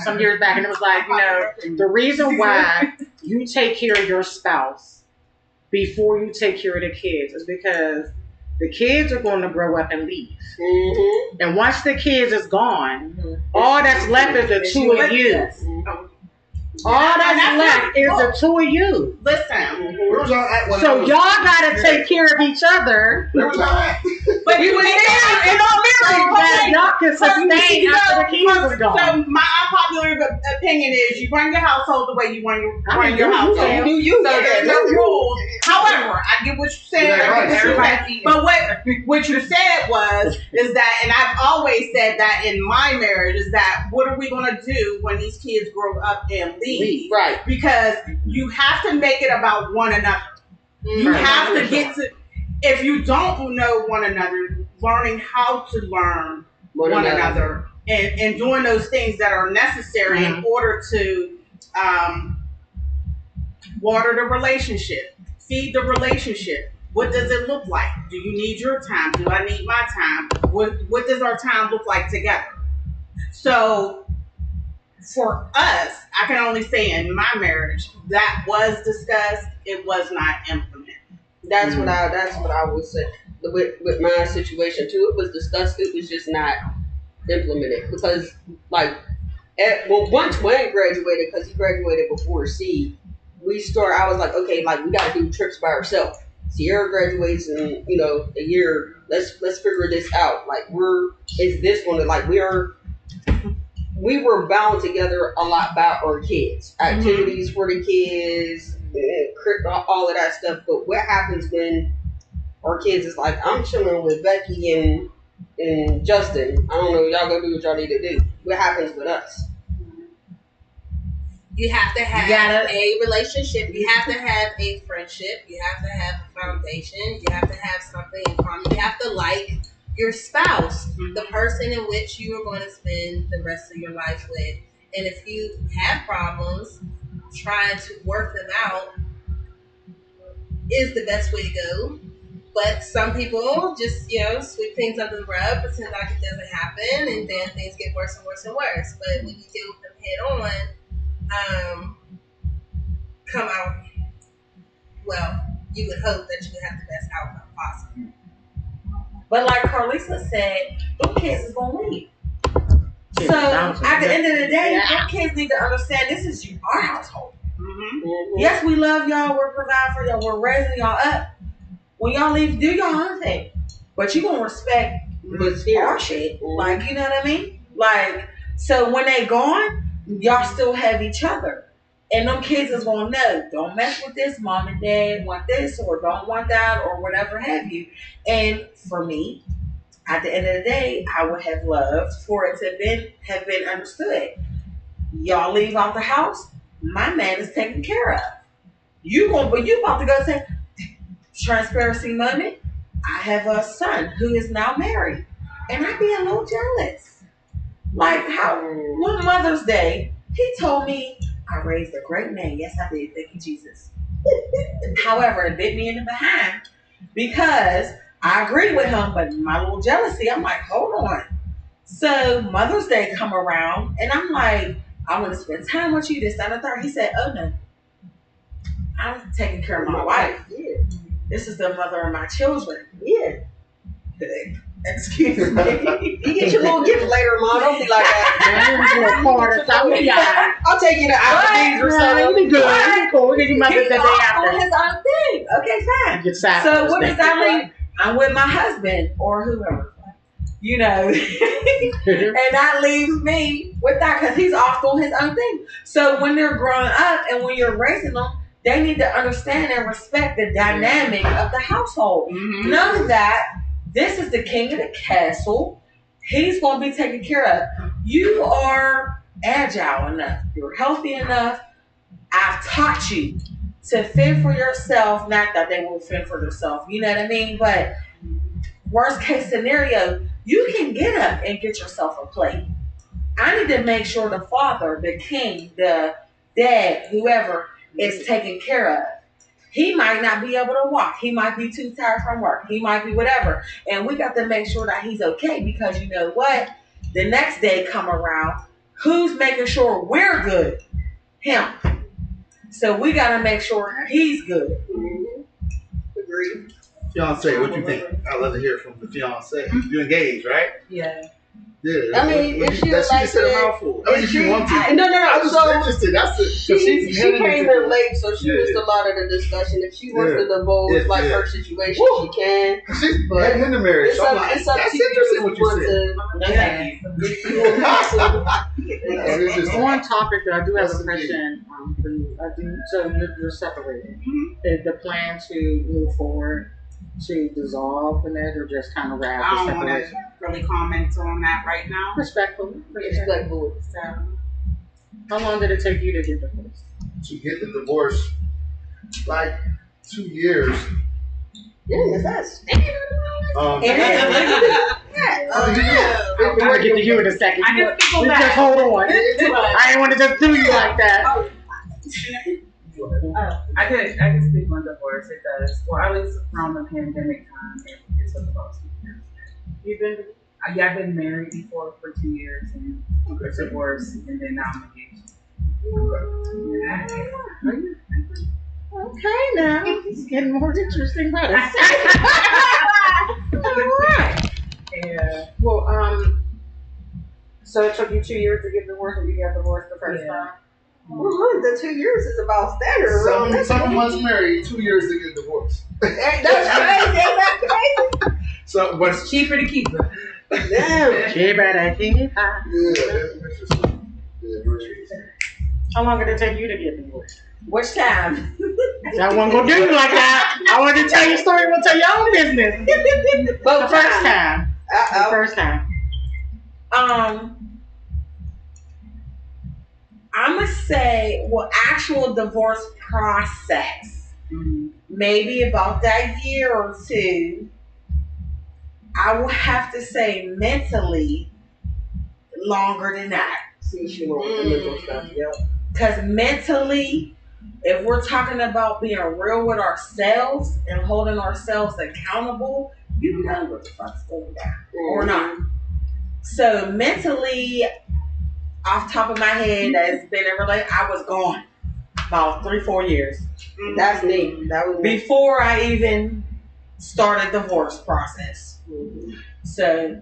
some years back, and it was like, the reason why you take care of your spouse before you take care of the kids is because the kids are going to grow up and leave. Mm-hmm. And once the kids is gone, all that's left is the two of you. All that's left is the two of you. Listen, Where was y'all at when I So was- y'all gotta take care of each other. Where was y'all at? but you was there in all So that y'all can sustain after the kids is gone. So my unpopular opinion is you run your household the way you run your household. can. So there's no rules. However, I get what you're saying. Yeah, I get what right. you're saying. But what you said is that, and I've always said that in my marriage, is that what are we gonna do when these kids grow up and leave? Right. Because you have to make it about one another. You have to get to, if you don't know one another, learning how to learn one another and doing those things that are necessary in order to water the relationship, feed the relationship. What does it look like? Do you need your time? Do I need my time? What does our time look like together? So for us, I can only say in my marriage that was discussed. It was not implemented. That's what I would say with my situation too. It was discussed. It was just not implemented because once Wayne graduated, because he graduated before C, I was like, okay, like we got to do trips by ourselves. Sierra graduates in a year. Let's figure this out. Like we were bound together a lot by our kids, activities for the kids, all of that stuff. But what happens when our kids is like, I'm chilling with Becky and Justin. I don't know. Y'all go do what y'all need to do. What happens with us? You have to have a relationship. You have to have a friendship. You have to have a foundation. You have to have something in common. You have to like your spouse, the person in which you are going to spend the rest of your life with. And if you have problems, trying to work them out is the best way to go. But some people just, sweep things under the rug, pretend like it doesn't happen, and then things get worse and worse and worse. But when you deal with them head on, come out, well, you would hope that you would have the best outcome possible. But like Carlisa said, them kids is gonna leave. So at the end of the day, them kids need to understand this is our household. Yes, we love y'all. We're providing for y'all. We're raising y'all up. When y'all leave, do your own thing. But you gonna respect our shit. Like, you know what I mean? Like, so when they gone, y'all still have each other. And them kids is gonna know, don't mess with this, mom and dad want this or don't want that or whatever have you. And for me, at the end of the day, I would have loved for it to have been understood. Y'all leave out the house, my man is taken care of. You about to go say, transparency moment. I have a son who is now married, and I be a little jealous. Like how one Mother's Day, he told me I raised a great man. Yes, I did. Thank you, Jesus. However, it bit me in the behind because I agree with him, but my little jealousy, I'm like, hold on. So Mother's Day come around, and I'm like, I want to spend time with you, this, that, and the third. He said, oh no, I'm taking care of my wife. Yeah. This is the mother of my children. Yeah. Excuse me. You get your little gift later, Mom. Don't be like that. I'll take you to Applebee's or something. It'll be good. It'll be cool. We'll get you Mother's Day after. On his own thing. Okay, fine. Get sad. So what does that mean? I'm with my husband or whoever. You know, and that leaves me with that because he's off doing his own thing. So when they're growing up and when you're raising them, they need to understand and respect the dynamic of the household. Mm-hmm. Know that this is the king of the castle. He's going to be taken care of. You are agile enough. You're healthy enough. I've taught you to fend for yourself. Not that they will fend for themselves. You know what I mean? But worst case scenario, you can get up and get yourself a plate. I need to make sure the father, the king, the dad, whoever is taken care of. He might not be able to walk. He might be too tired from work. He might be whatever. And we got to make sure that he's okay because you know what? The next day come around, who's making sure we're good? Him. So we got to make sure he's good. Agreed. Fiance, what do you think? I'd love to hear from the fiance. You engaged, right? Yeah. Yeah. I mean, if she would she like just said a to- mouthful. I mean, if you want to. No. I'm just So interested. That's the. she came in late, so she Yeah, missed yeah. a lot of the discussion. If she wants Yeah. to divulge Yeah, like yeah. her situation, Woo. she can. She's But heading into marriage. It's So I'm up, like, it's up that's to you interesting if what you you want said. No, thank you. if you want It's to. just- On topic, though, I do have That's a the thing. question for you. So you're separated. Is the plan to move forward to dissolve the marriage or just kind of wrap I the don't want to separation? really comment on that right now. Respectfully. Respectful. So, How long did it take you to get divorced? To get the divorce, like 2 years. Yeah, that's standard. I'm gonna get to you in a second. I can speak on Just that. hold on. I didn't want to just do you like that. I could speak on divorce. It does. Well, at least from the pandemic time, it took about 2 years. You've been Yeah, I've been married before for 2 years and divorced, and then now I'm engaged. okay now. It's getting more interesting, brother. Alright. Yeah. Well, so it took you 2 years to get divorced, or you got divorced the first Yeah. time? Well, look, the 2 years is about standard. Some months married, 2 years to get divorced. That's crazy. That's crazy. So, but It's cheaper to keep it. Damn. She better keep her. yeah, that's interesting. Yeah, very interesting. How long did it take you to get divorced? Which time? I wasn't gonna do you like that. I wanted to tell your story. We'll tell your own business. The first time. The first time. I'm gonna say, well, actual divorce process, maybe about that year or two. I will have to say mentally longer than that. See, she won't mental stuff. Yep. Because mentally, if we're talking about being real with ourselves and holding ourselves accountable, you know what the fuck's going down or not. So mentally, off top of my head, as been a relate, I was gone about 3-4 years That's me. That was me. before I even started the divorce process. So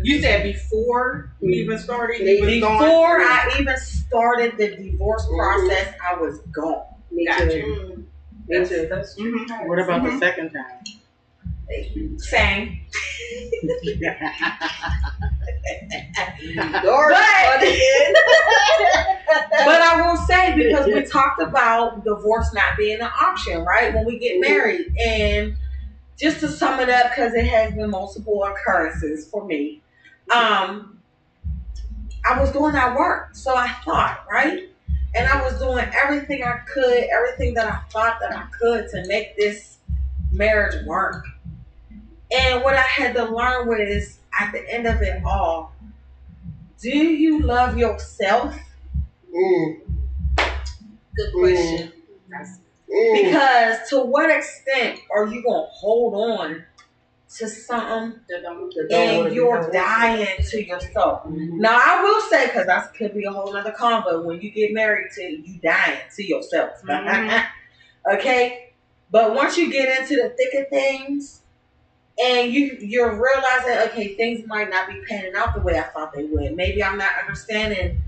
you said before you even started, you was before gone? I even started the divorce process, I was gone. Me Got too. you. Me too. That's true. What about the second time? Same. Doors But- again. But I will say, because we talked about divorce not being an option, right? When we get married. And just to sum it up, because it has been multiple occurrences for me, I was doing that work. So I thought, right? And I was doing everything I could, everything that I thought that I could to make this marriage work. And what I had to learn was, at the end of it all, do you love yourself? Good question. Because to what extent are you going to hold on to something and you're dying to yourself? Now, I will say, because that could be a whole other convo, when you get married to, you dying to yourself. Okay? But once you get into the thick of things, and you're realizing, okay, things might not be panning out the way I thought they would. Maybe I'm not understanding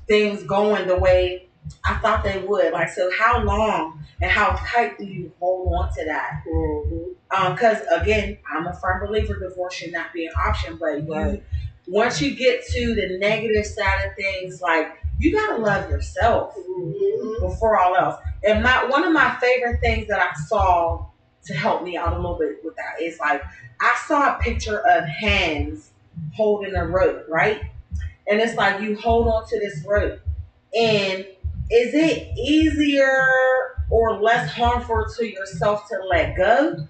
things going the way I thought they would. Like, so how long and how tight do you hold on to that? Because, again, I'm a firm believer divorce should not be an option. But once you get to the negative side of things, like, you got to love yourself before all else. And one of my favorite things that I saw to help me out a little bit with that is, like, I saw a picture of hands holding a rope, right? And it's like you hold on to this rope. And is it easier or less harmful to yourself to let go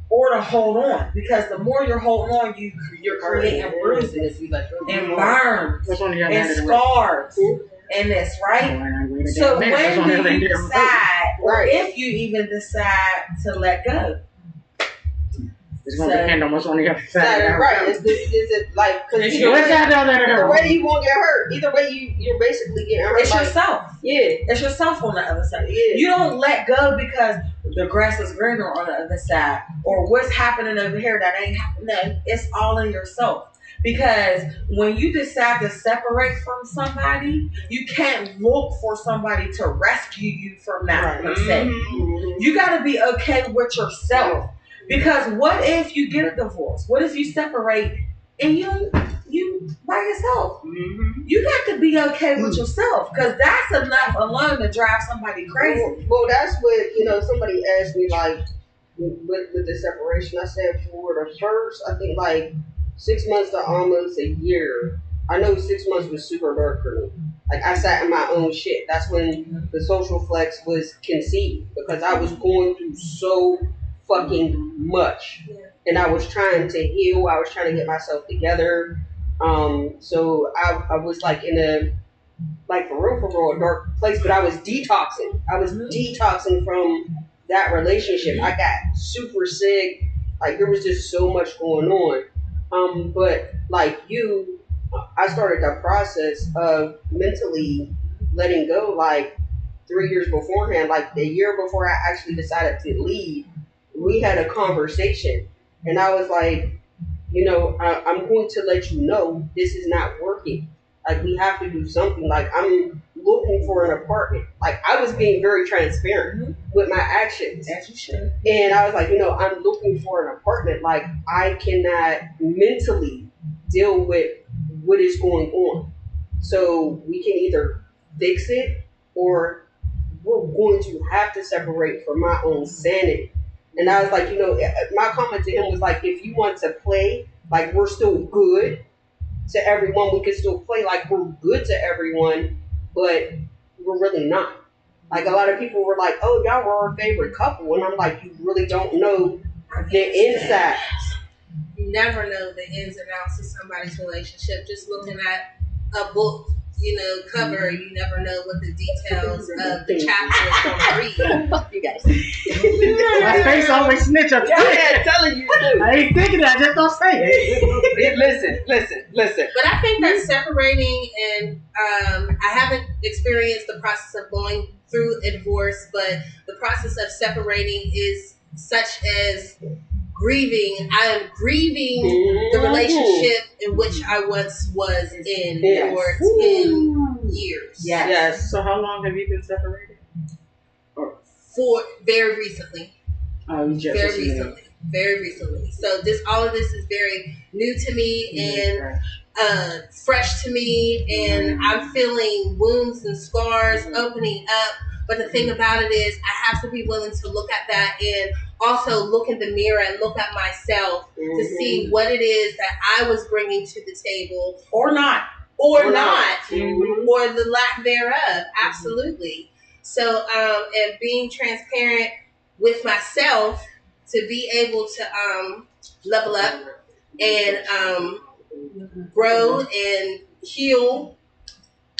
or to hold on? Because the more you're holding on, you're creating bruises and burns and scars. And that's right. So when do you decide, or if you even decide to let go? It's going to depend on what's on the other side. Right. Is it like, because the way you won't get hurt, either way you're basically getting hurt. It's yourself. Yeah. It's yourself on the other side. Yeah. You don't let go because the grass is greener on the other side, or what's happening over here that ain't happening. No, it's all in yourself. Because when you decide to separate from somebody, you can't look for somebody to rescue you from that per se. You got to be okay with yourself. Because what if you get a divorce? What if you separate and you by yourself? You got to be okay with yourself, because that's enough alone to drive somebody crazy. Well, that's what, somebody asked me, like, with the separation. I said for the first, I think, like, 6 months to almost a year, I know 6 months was super dark for me. Like, I sat in my own shit. That's when the Social Flex was conceived, because I was going through so fucking much. And I was trying to heal. I was trying to get myself together. So I was like in a, like, for real, a dark place, but I was detoxing. I was detoxing from that relationship. I got super sick. Like, there was just so much going on. But like you, I started the process of mentally letting go like 3 years beforehand. Like, the year before I actually decided to leave, we had a conversation, and I was like, I'm going to let you know this is not working. Like, we have to do something. Like, I'm looking for an apartment. Like, I was being very transparent with my actions. As you should. And I was like, I'm looking for an apartment. Like, I cannot mentally deal with what is going on. So we can either fix it, or we're going to have to separate for my own sanity. And I was like, my comment to him was like, if you want to play, like, we're still good to everyone. We can still play like we're good to everyone, but we're really not. Like, a lot of people were like, oh, y'all were our favorite couple. And I'm like, you really don't know the insides. You never know the ins and outs of somebody's relationship. Just looking at a book, cover, you never know what the details of the chapter is going to read. You guys. My face always snitch up. Yeah, telling you. I ain't thinking that. I just don't say it. Listen. But I think that separating, and I haven't experienced the process of going through a divorce, but the process of separating is such as grieving. I am grieving the relationship in which I once was in for 10 years. Yes. So how long have you been separated? For very recently. Oh, you just Very recently. So all of this is very new to me and fresh to me, and I'm feeling wounds and scars opening up. But the thing about it is, I have to be willing to look at that and also look in the mirror and look at myself to see what it is that I was bringing to the table. Or not. or not, or the lack thereof. Absolutely. So, and being transparent with myself to be able to level up and grow and heal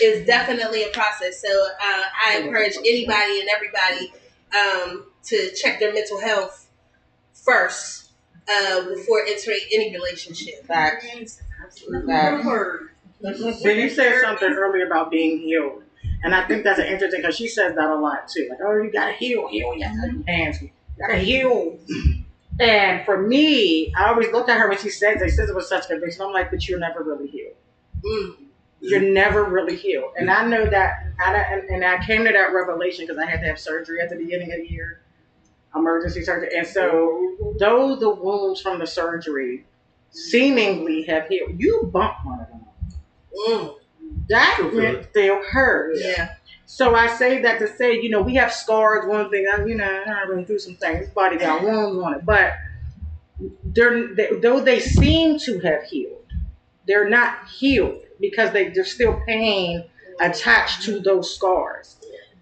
is definitely a process. So I encourage anybody and everybody to check their mental health first before entering any relationship. Facts. So you said something earlier about being healed. And I think that's an interesting because she says that a lot too. Like, oh, you gotta heal your hands. You gotta heal. And for me, I always looked at her when she said it with such conviction. I'm like, but you're never really healed. You're never really healed. And I know that, and I came to that revelation because I had to have surgery at the beginning of the year, emergency surgery. And so, though the wounds from the surgery seemingly have healed, you bump one of them. That meant still hurts. Yeah. So I say that to say, we have scars. One thing, I went through some things. This body got wounds on it, but though they seem to have healed, they're not healed because there's still pain attached to those scars,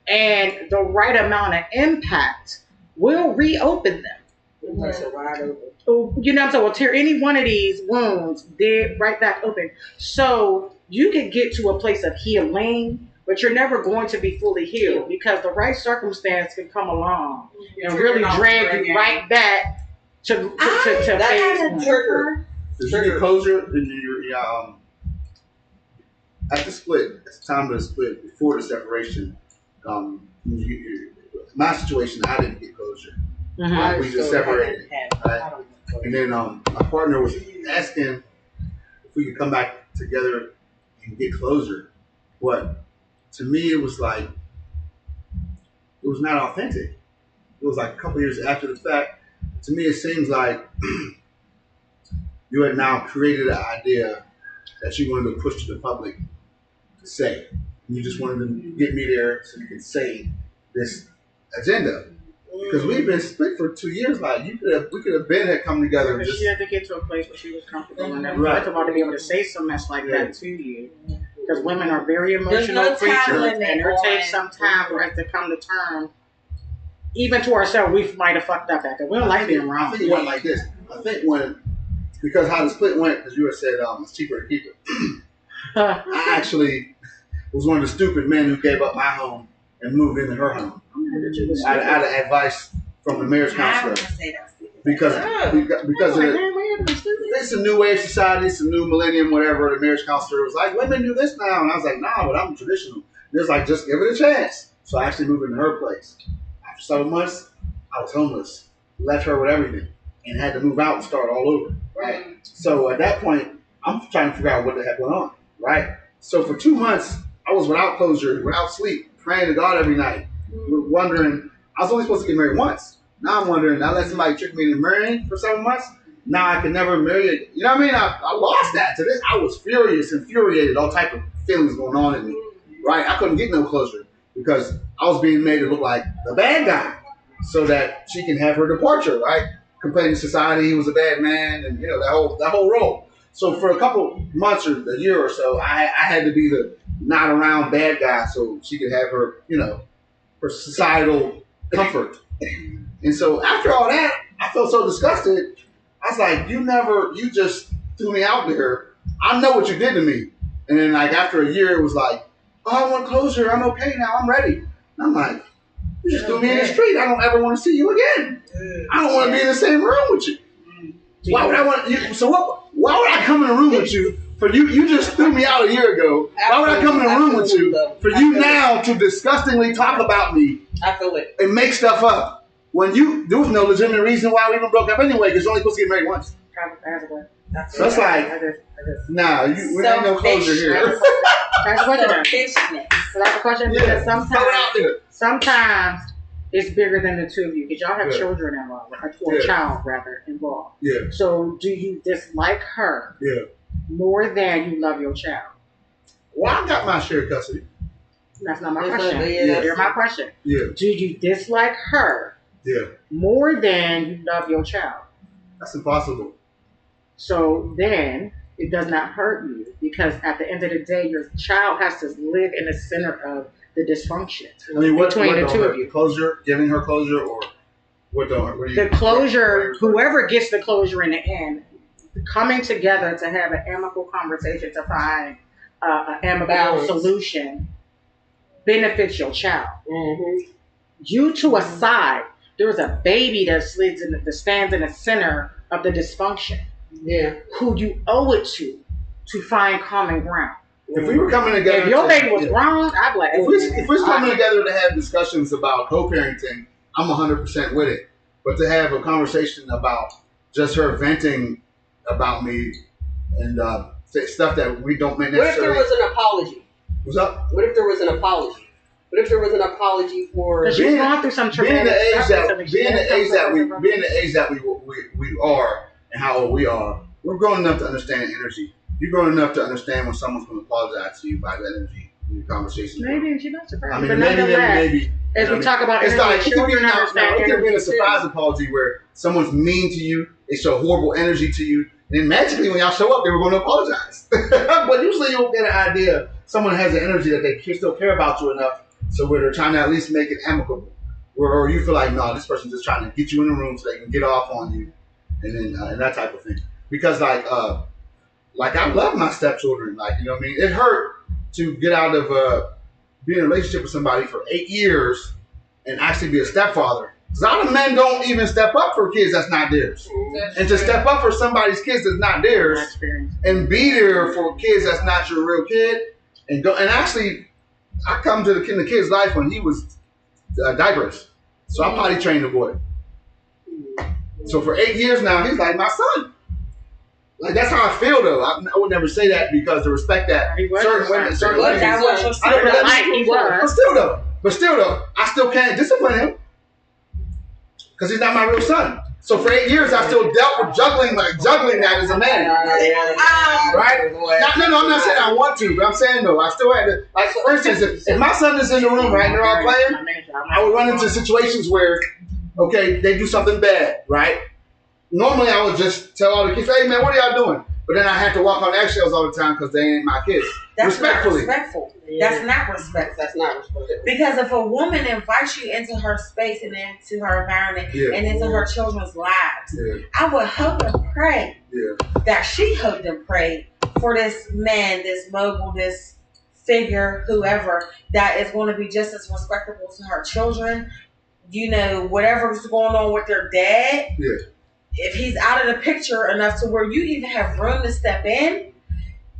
and the right amount of impact will reopen them. That's a wide open. So, what I'm saying? Will tear any one of these wounds dead right back open. So you can get to a place of healing, but you're never going to be fully healed because the right circumstance can come along and really drag you right back to phase one. Trigger. Did you get closure? At the split, at the time of the split, before the separation, my situation, I didn't get closure. We just separated. Right? And then my partner was asking if we could come back together and get closure. But to me, it was like, it was not authentic. It was like a couple years after the fact. To me, it seems like you had now created an idea that you wanted to push to the public to say. You just wanted to get me there so you could say this agenda. Because we've been split for 2 years. Like we could have been had come together. She had to get to a place where she was comfortable enough. Right. First of all, to be able to say so much like that to you. Because women are very emotional creatures, and it takes some time for us to come to terms. Even to ourselves, we might have fucked up at that. We don't like being wrong. I think it went like this. I think because how the split went, because you had said it's cheaper to keep it. I actually was one of the stupid men who gave up my home and moved into her home. I had advice from the marriage counselor because it's a new wave society, it's a new millennium, whatever. The marriage counselor was like, women do this now, and I was like, nah, but I'm traditional. And it's like, just give it a chance. So I actually moved into her place. After 7 months, I was homeless, left her with everything, and had to move out and start all over. Right. So at that point, I'm trying to figure out what the heck went on. Right. So for 2 months, I was without closure, without sleep, praying to God every night. Wondering, I was only supposed to get married once. Now I'm wondering, I let somebody trick me into marrying for 7 months. Now I can never marry it. You know what I mean? I lost that to this. I was furious, infuriated, all type of feelings going on in me. Right? I couldn't get no closure because I was being made to look like the bad guy so that she can have her departure, right? Complaining to society he was a bad man and that whole role. So for a couple months or a year or so, I had to be the not around bad guy so she could have her, for societal comfort. And so after all that, I felt so disgusted. I was like, you just threw me out there. I know what you did to me. And then after a year, it was like, oh, I want closure. I'm okay now. I'm ready. And I'm like, you just threw me in the street. I don't ever want to see you again. I don't want to be in the same room with you. Why would I want you? So why would I come in a room with you? For you just threw me out a year ago. Why would I come in a room with you? For you now to disgustingly talk about me. I feel it. And make stuff up. When there was no legitimate reason why we even broke up anyway, because you're only supposed to get married once. So it's like, nah, we ain't no closure here. That's a question. So that's a question because sometimes it's bigger than the two of you because y'all have children involved, or a child rather involved. Yeah. So do you dislike her more than you love your child? Well, I got my share of custody. That's not my question. You're my question. Yeah. Do you dislike her more than you love your child? That's impossible. So then it does not hurt you, because at the end of the day, your child has to live in the center of the dysfunction I mean, what between the don't two hurt? of you. Closure, giving her closure, or what don't hurt? What do you- The closure, whoever gets the closure in the end, coming together to have an amicable conversation to find an amicable Balance. solution benefits your child. Mm-hmm. You to a side, there's a baby that stands in the center of the dysfunction, Yeah. who you owe it to find common ground. If we were coming together, If your to- baby was yeah. grown, I'd be like, If we're coming together to have discussions about co-parenting, I'm 100% with it. But to have a conversation about just her venting about me and say stuff that we don't What if there necessarily. was an apology? What's up? What if there was an apology? What if there was an apology for? because she's going through some Being traumatic the age stuff, that so she being has the age some that sort of- we are and how old we are, we're grown enough to understand energy. You're grown enough to understand when someone's going to apologize to you by the energy in your conversation. Maybe she's not surprised. I mean, but maybe. nonetheless, as we talk about it's energy, like it could be children now, understand it could be a energy surprise too. apology where someone's mean to you, they show horrible energy to you, and then magically when y'all show up, they were going to apologize. But usually you'll get an idea someone has an energy that they still care about you enough, so where they're trying to at least make it amicable. Or you feel like, no, this person's just trying to get you in the room so they can get off on you, and then and that type of thing. Because like I love my stepchildren, like, you know what I mean. It hurt to get out of being in a relationship with somebody for 8 years and actually be a stepfather. Because a lot of men don't even step up for kids that's not theirs, and to step up for somebody's kids that's not My theirs, experience. and be there for kids that's not your real kid, and go and actually, I come to the kid's life when he was diapers, so I potty trained the boy. So for 8 years now, he's like my son. Like that's how I feel though. I would never say that because to respect that He was certain your women, son. certain But women. that was your I don't know, son. Like he was. But still though, I still can't discipline him because he's not my real son. So for 8 years, I still dealt with juggling that as a man. Right? No, I'm not saying I want to, but I'm saying though, I still had to. Like for instance, if my son is in the room, right, and they're all playing, I would run into situations where, okay, they do something bad, right? Normally, I would just tell all the kids, "Hey, man, what are y'all doing?" But then I had to walk on eggshells all the time because they ain't my kids. That's Respectfully. not respectful. Yeah. That's not respectful. That's not respectful. Because if a woman invites you into her space and into her environment Yeah. and into her children's lives, Yeah, I would hope and pray yeah, that she hoped and prayed for this man, this mogul, this figure, whoever, that is going to be just as respectable to her children. You know, whatever's going on with their dad, yeah. if he's out of the picture enough to where you even have room to step in,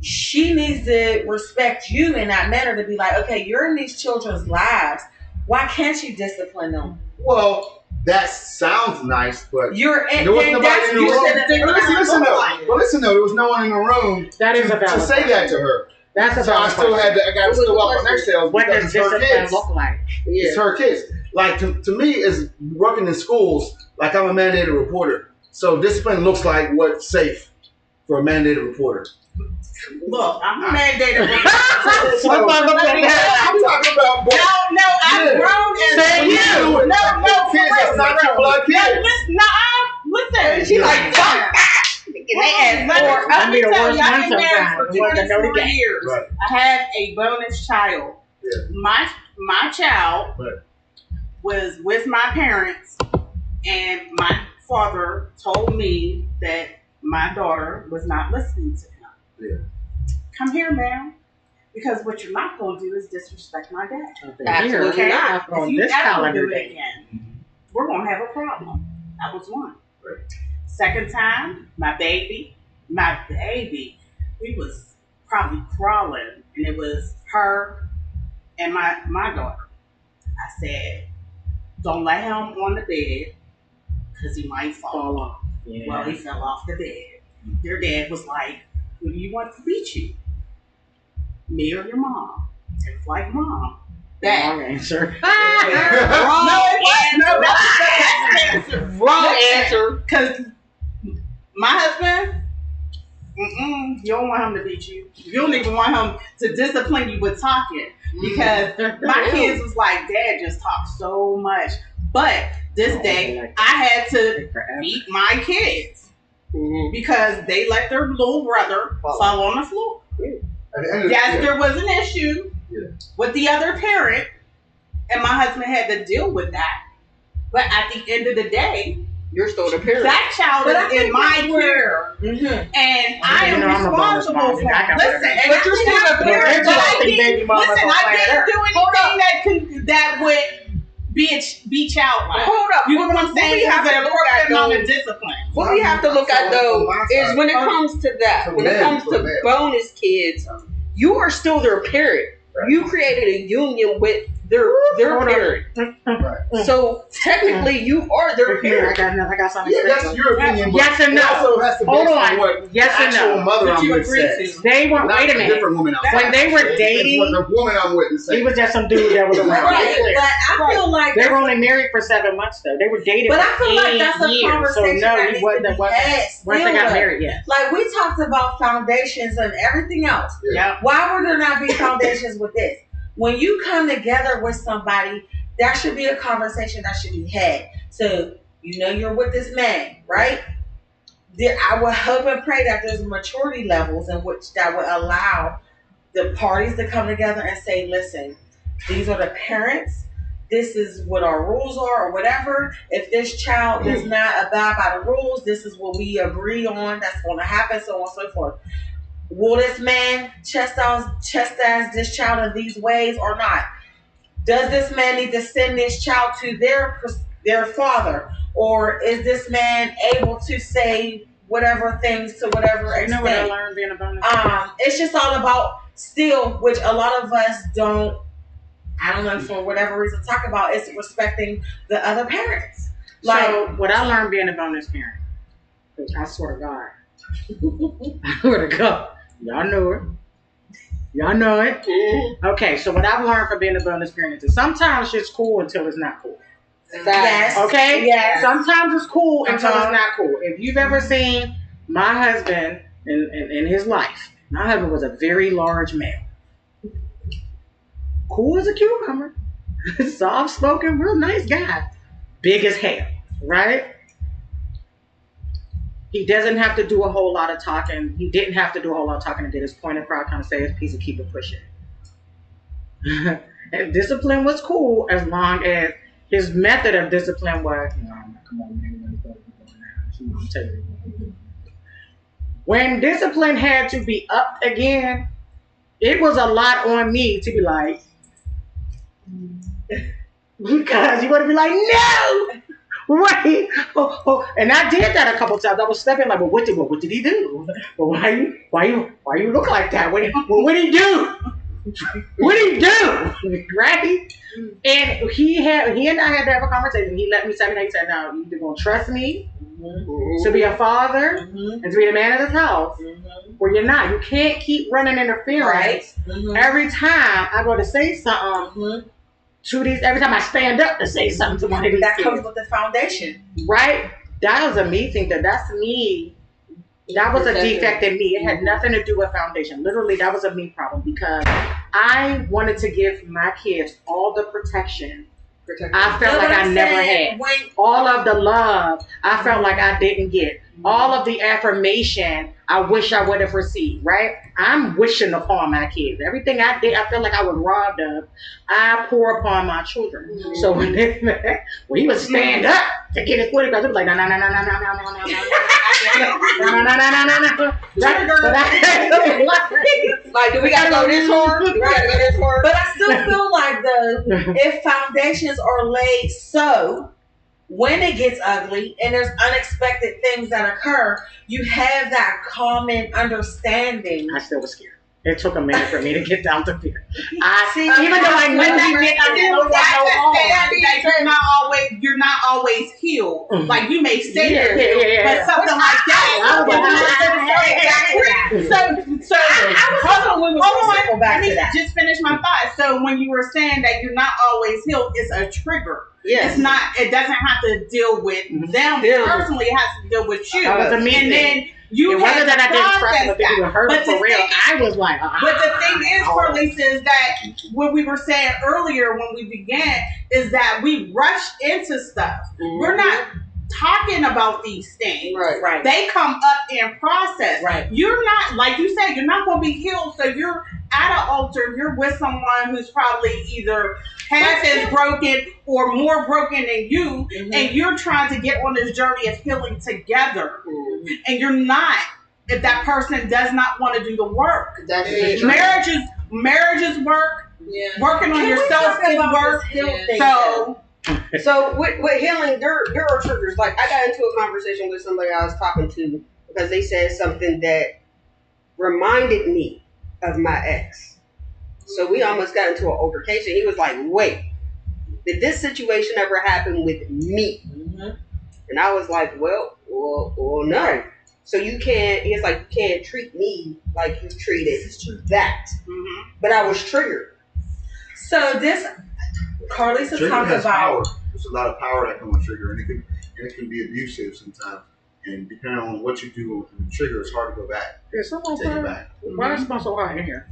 she needs to respect you in that manner to be like, okay, you're in these children's lives. Why can't you discipline them? Well, that sounds nice, but You're in. there was then nobody that's in the you room. should have been But listen like, though, there was no one in the room That is a to valid say that to her. That's a So I valid still question. had to. I got to What was still the walk on question? eggshells What because does it's her discipline kids. look like? It's Yeah. her kids. Like to me, is working in schools. Like I'm a mandated reporter, so discipline looks like what's safe for a mandated reporter. Look, I'm mandated. So, I'm talking about boys. No, I've Yeah. grown and Say you. No, kids that's not your blood No, kids. listen. She like, fuck That'd be the worst one I've been married sometimes. for The one that know the 24 game. years. Right. I have a bonus child. Yeah. My child Right. was with my parents, and my father told me that my daughter was not listening to him. Yeah. Come here, ma'am, because what you're not going to do is disrespect my dad. Absolutely Here, not. on If you this ever calendar do it day. again, we're going to have a problem. That was one. Right. Second time, my baby, we was probably crawling, and it was her and my daughter. I said, don't let him on the bed because he might fall off. Well, he fell off the bed. Their dad was like, who do you want to beat you? Me or your mom? It was like, Mom. That. Wrong answer. No, that's the answer. Wrong answer. Because my husband, you don't want him to beat you. You don't even want him to discipline you with talking. Because my kids was like, Dad just talks so much. But this day, I had to beat my kids. because they let their little brother fall on the floor. Yes, there was an issue with the other parent, and my husband had to deal with that. But at the end of the day, you're still the parent. That child is in my care, and I am responsible for it. Listen, but you're still a parent. Listen, I didn't do anything that would be childlike. Hold up. You know what I'm saying? We have to look at the discipline. What we have to look at though is when it comes to that, when it comes to bonus kids, you are still their parent. You created a union with their parent. Right. So technically, you are their parent. I got something. Yeah, that's your opinion. Yes and no. Also has to Hold on. What yes and no. Mother I'm with says. They were. Wait a minute. Different woman when they were dating, the woman I'm with he was just some dude that was around. Right, but I feel like they were only married for 7 months though. They were dating. But for I feel like that's a years. conversation So no, that he needs wasn't. to be had. Once they got married, yes. Like we talked about foundations and everything else. Yeah. Why would there not be foundations with this? When you come together with somebody, that should be a conversation that should be had. So you know you're with this man, right? I would hope and pray that there's maturity levels in which that would allow the parties to come together and say, listen, these are the parents. This is what our rules are or whatever. If this child does not abide by the rules, this is what we agree on. That's going to happen, so on and so forth. Will this man chastise this child in these ways or not? Does this man need to send this child to their father? Or is this man able to say whatever things to whatever extent? You know what I learned being a bonus? It's just all about still, which a lot of us don't, I don't know, for whatever reason, talk about, is respecting the other parents. Like, so what I learned being a bonus parent, which I swear to God, I swear to God, y'all know it. Y'all know it. Okay, so what I've learned from being a bonus parent is sometimes it's cool until it's not cool. yes. Okay? Yes. Sometimes it's cool until it's not cool. If you've ever seen my husband in his life, my husband was a very large male. Cool as a cucumber. Soft spoken, real nice guy. Big as hell, right? He doesn't have to do a whole lot of talking. He didn't have to do a whole lot of talking to get his point across, kind of say his piece and keep it pushing. And discipline was cool as long as his method of discipline was, come on, man, I'm telling you. When discipline had to be upped again, it was a lot on me to be like, because you want to be like, no! Right. And I did that a couple times. I was stepping like, well, what did he do? Well, why you look like that? What did he do? What did he do? Right? And he and I had to have a conversation. He let me say, he said, now you're either gonna trust me to be a father and to be the man of this house, or you're not. You can't keep running interference every time I go to say something. Every time I stand up to say something to one of these that kids. comes with the foundation, right? That was a me thing. That's me. That was a defect in me. It had nothing to do with foundation. Literally, that was a me problem because I wanted to give my kids all the protection I felt like I never had. All of the love I felt like I didn't get. All of the affirmation I wish I would have received, right? I'm wishing upon my kids. Everything I did, I feel like I was robbed of. I pour upon my children. So when he would stand up to get his foot across, it was like, no. Like, do we gotta go this hard? But I still feel like if foundations are laid so, when it gets ugly and there's unexpected things that occur, you have that common understanding. I still was scared. It took a minute for me to get down to fear. Even though I knew you're not always healed. Like you may say but something like that. Let me just finish my thought. So when you were saying that you're not always healed, it's a trigger. Yes. It's not. It doesn't have to deal with them personally. It has to deal with you. And then you whether that I didn't trust them, if they were hurt for real, I was like, but the thing is, Carlisa, is that what we were saying earlier when we began is that we rush into stuff. We're not talking about these things. Right. They come up in process. Right. You're not, like you said, you're not going to be healed. So you're at an altar, you're with someone who's probably either half as broken or more broken than you, and you're trying to get on this journey of healing together. And you're not, if that person does not want to do the work. That's it. Marriages work. Yeah. Working on yourself is work. So with healing, there are triggers. Like I got into a conversation with somebody I was talking to because they said something that reminded me of my ex. So we almost got into an altercation. He was like, "Wait, did this situation ever happen with me?" And I was like, "Well, no." So you can't. He's like, "You can't treat me like you treated that." But I was triggered. So this, Carlisa Trigger talked has about. power. There's a lot of power that comes with trigger, and it can be abusive sometimes. And depending on what you do with the trigger, it's hard to go back. Is someone Take it back. Why is it so hot in here?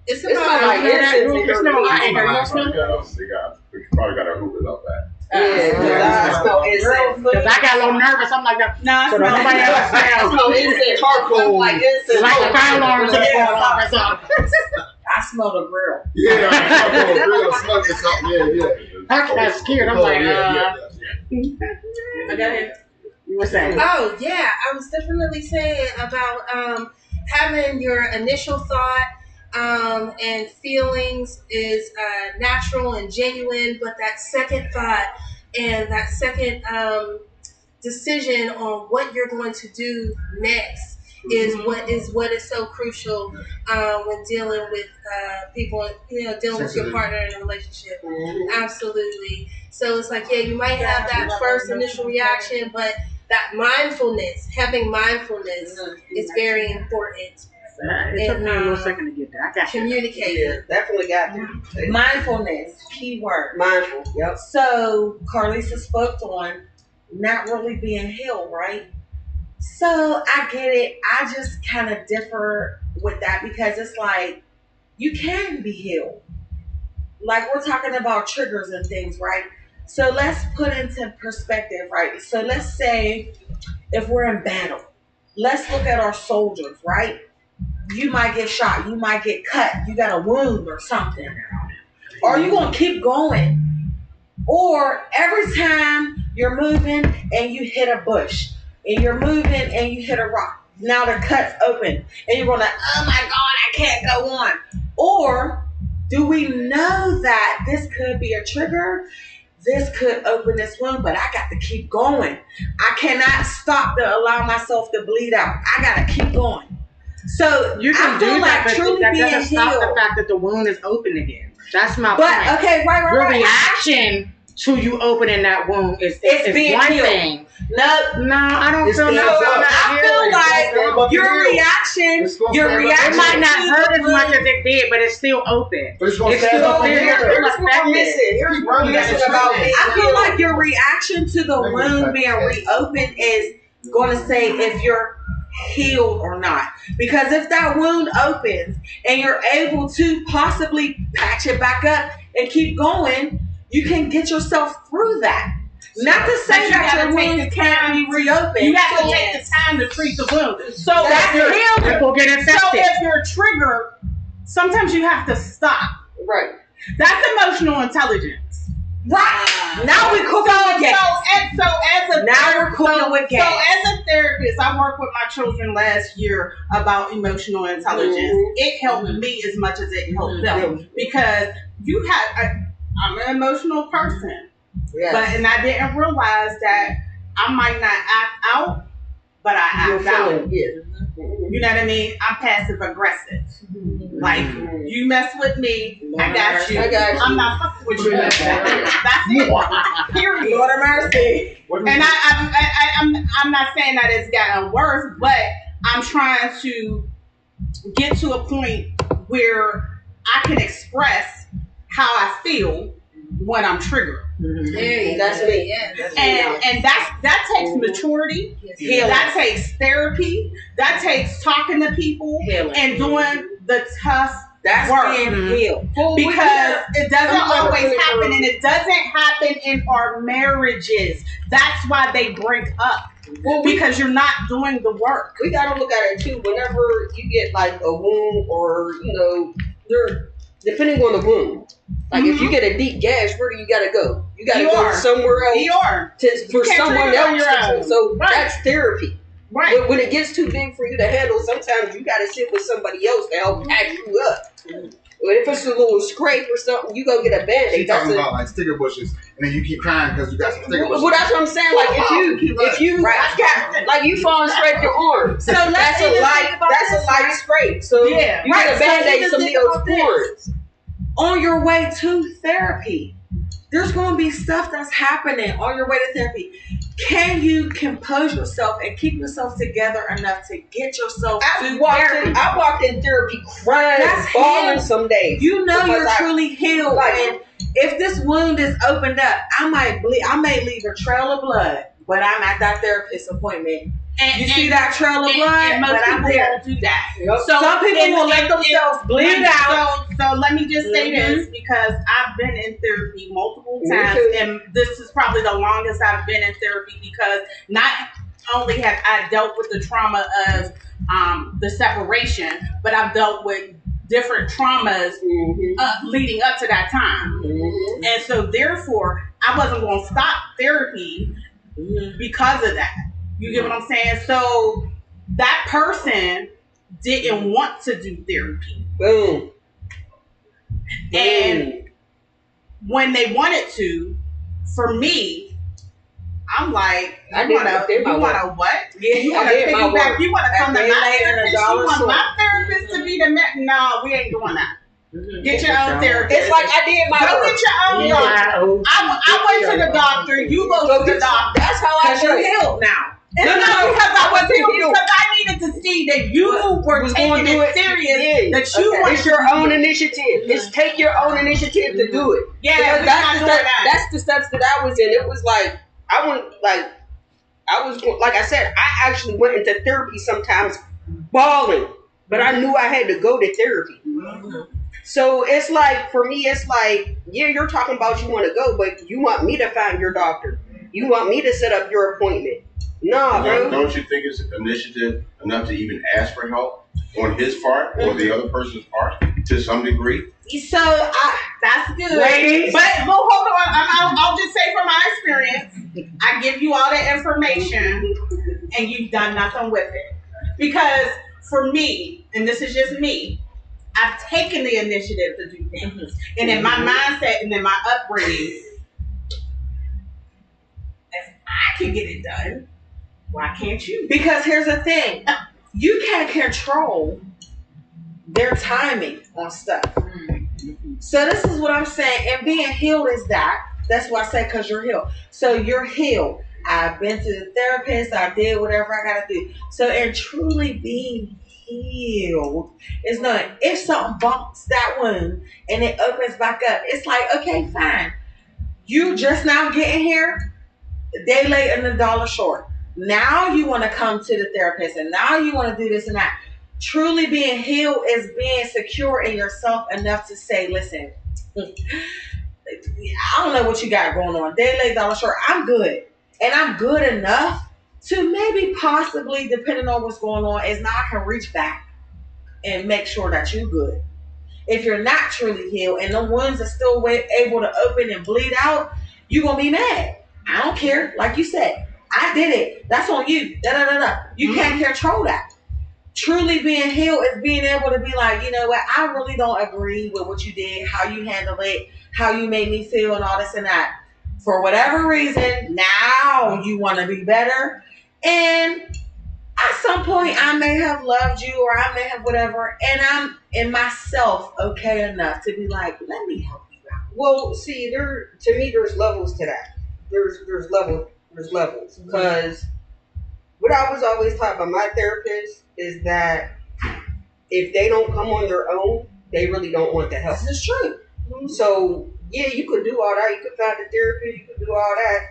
It's It's about not like It's not hot in here. You smell it? We probably got our hookers up back. I smell incense. Because I got a little nervous. I'm like, No, so nobody else I smells. smell incense. Charcoal. Like incense. Like the fire alarms are going off or something. I smell the grill. Yeah, real smoking something. Yeah. I got scared. I'm like, Go ahead. You were saying? Oh yeah, I was definitely saying about having your initial thought and feelings is natural and genuine, but that second thought and that second decision on what you're going to do next is what is so crucial when dealing with people, dealing with your partner in a relationship. Absolutely. So it's like, yeah, you might have that first initial reaction, but that mindfulness, having mindfulness is very important. It took me a little second to get there. I got Communicating. Definitely got to. Mindfulness, key word. Mindful. Yep. So Carlisa spoke on not really being healed, right? So I get it. I just kind of differ with that because it's like you can be healed. Like we're talking about triggers and things, right? So let's put into perspective, right? So let's say if we're in battle, let's look at our soldiers, right? You might get shot, you might get cut, you got a wound or something. Are you gonna keep going? Or every time you're moving and you hit a bush, and you're moving and you hit a rock, now the cut's open, and you're gonna, oh my God, I can't go on. Or do we know that this could be a trigger? This could open this wound, but I got to keep going. I cannot stop to allow myself to bleed out. I got to keep going. So You can I do feel that, like but truly that being doesn't stop the healed. fact that the wound is open again. That's my But point. okay, right. Your reaction to you opening that wound is being one healed. thing. No, I don't It's feel the that. result. I feel like your reaction, It might not hurt as much as it did, but it's still open. But it's going to It's stand still up there. again. It's still affected. Here's what I'm missing about me. I feel like your reaction to the wound being reopened is going to say if you're healed or not. Because if that wound opens and you're able to possibly patch it back up and keep going, you can get yourself through that. Not to say that your wound can't be reopened. You have to take the time to treat the wound. So That's if you're healing. People get so infected. if you're triggered, sometimes you have to stop. Right. That's emotional intelligence. Right. Now we're cooking with gas. So as a Now we're cooking with gas. So as a therapist, I worked with my children last year about emotional intelligence. It helped me as much as it helped them because I'm an emotional person, and I didn't realize that I might not act out, but I act out. You know what I mean? I'm passive aggressive. Like you mess with me, I got you. I'm not fucking with you. That's it. Period. Lord of mercy. And I'm not saying that it's gotten worse, but I'm trying to get to a point where I can express how I feel when I'm triggered. That's me. And that takes maturity. That takes therapy. That takes talking to people and doing the tough That's work. being healed. Because it doesn't I'm always looking happen, for- and it doesn't happen in our marriages. That's why they break up. Because you're not doing the work. We gotta look at it too. Whenever you get like a wound, or they're depending on the wound. Like if you get a deep gash, where do you gotta go? You gotta go somewhere else for can't someone treat it on else. your own. So Right. that's therapy. Right. When it gets too big for you to handle, sometimes you gotta sit with somebody else to help patch you up. But if it's a little scrape or something, you go get a She band-aid. That's talking a, about like sticker bushes, and then you keep crying because you got some sticker bushes. well, that's what I'm saying. Like if you like you fall and scrape your arm, So let's that's a even light think about that's this, a light right? scrape. So Yeah. you get a So band-aid even some think needles about this. cords. On your way to therapy, there's going to be stuff that's happening on your way to therapy. Can you compose yourself and keep yourself together enough to get yourself to therapy? I walked in therapy crying, That's bawling healed. some days. You know Because you're truly healed. like- And if this wound is opened up, I may leave a trail of blood, but I'm at that therapist appointment. You see that trail of blood, and most but I'm people there. won't do that. Yep. So Some people will let themselves bleed out. So let me just say Mhm. this, because I've been in therapy multiple Me times, too. and this is probably the longest I've been in therapy, because not only have I dealt with the trauma of the separation, but I've dealt with different traumas leading up to that time. Mm-hmm. And so therefore, I wasn't going to stop therapy because of that. You get what I'm saying? So that person didn't want to do therapy. Boom. And when they wanted to, for me, I'm like, I you did want my- did my to work. what? Yeah, You I want to did my piggyback? work. You want to come to They my laid in a therapist? dollar You want store. my therapist to be the no, we ain't doing that. Get your own therapist. It's like I did my Go work. get your own doctor. I went to the doctor. You go to the doctor. That's how I Because you're do it. healed now. It's No, not because I was wasn't healed, healed. because I needed to see that you were Was taking gonna do it it. serious. Yeah. That you wanted It's your to do own it. initiative. It's take your own initiative to do it. Yeah, Because we're that's not the doing step, that. that's the steps that I was in. It was like like I said, I actually went into therapy sometimes bawling, but I knew I had to go to therapy. So it's like, for me, it's like, yeah, you're talking about you want to go, but you want me to find your doctor. You want me to set up your appointment. Nah, bro. Don't you think it's initiative enough to even ask for help on his part or the other person's part to some degree? So That's good. Ladies. But well, hold on. I'll just say from my experience, I give you all the information and you've done nothing with it. Because for me, and this is just me, I've taken the initiative to do things. And in my mindset and in my upbringing, if I can get it done, why can't you? because here's the thing, you can't control their timing on stuff. So this is what I'm saying, and being healed is that. That's why I say because you're healed. So you're healed. I've been to the therapist. I did whatever I got to do. So in truly being healed is not, if something bumps that wound and it opens back up, it's like, okay, fine. You just now getting here, a day late and a dollar short. Now you want to come to the therapist, and now you want to do this and that. Truly being healed is being secure in yourself enough to say, listen, I don't know what you got going on. Day late, dollar short. I'm good. And I'm good enough to maybe possibly, depending on what's going on, is now I can reach back and make sure that you're good. If you're not truly healed and the wounds are still able to open and bleed out, you're going to be mad. I don't care. Like you said, I did it. That's on you. You can't control that. Truly being healed is being able to be like, you know what, I really don't agree with what you did, how you handled it, how you made me feel and all this and that. For whatever reason, now you want to be better. And at some point, I may have loved you or I may have whatever. And I'm in myself okay enough to be like, let me help you out. Well, see, to me, there's levels to that. There's levels. Because what I was always taught by my therapist is that if they don't come on their own, they really don't want the help. This is true. So, yeah, you could do all that. You could find a therapist. You could do all that.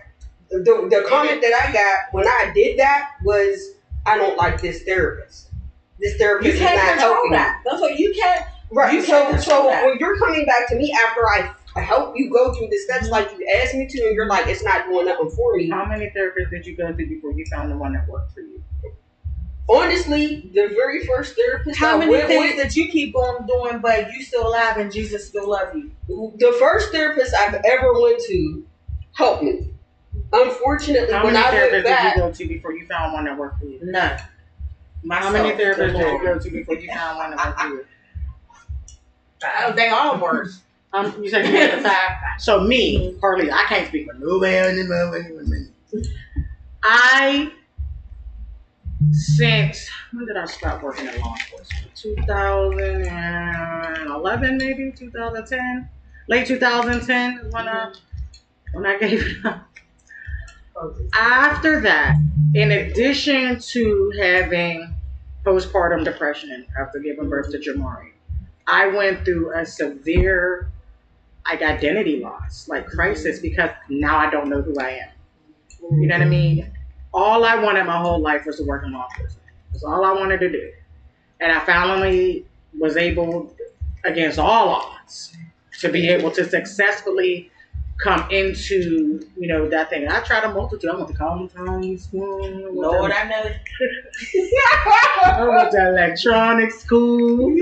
The comment that I got when I did that was, I don't like this therapist. This therapist You is can't not control helping me. that. That's what you can't. Right. You can't So control that. when you're coming back to me after I help you go through the steps like you asked me to, and you're like, it's not doing nothing for me. How many therapists did you go through before you found the one that worked for you? Honestly, the very first therapist How I many went things with, that you keep on doing, but you still alive and Jesus still love you? the first therapist I've ever went to helped me. Unfortunately, How when many I therapists went did back, you go to before you found one that worked for you? None. How many therapists did you go to before you found one that worked for you? Oh, they all worse. You said you went to 5. So me, Carly, I can't speak for nobody. Since when did I stop working in law enforcement? 2011, maybe 2010, late 2010 is when I gave it up. After that, in addition to having postpartum depression after giving birth to Jamari, I went through a severe identity loss, crisis, because now I don't know who I am. You know what I mean? All I wanted my whole life was to work in law enforcement. That's all I wanted to do. And I finally was able, against all odds, to be able to successfully come into, that thing. And I tried a multitude. I went to Compton school. Lord, I know. I went to electronic school.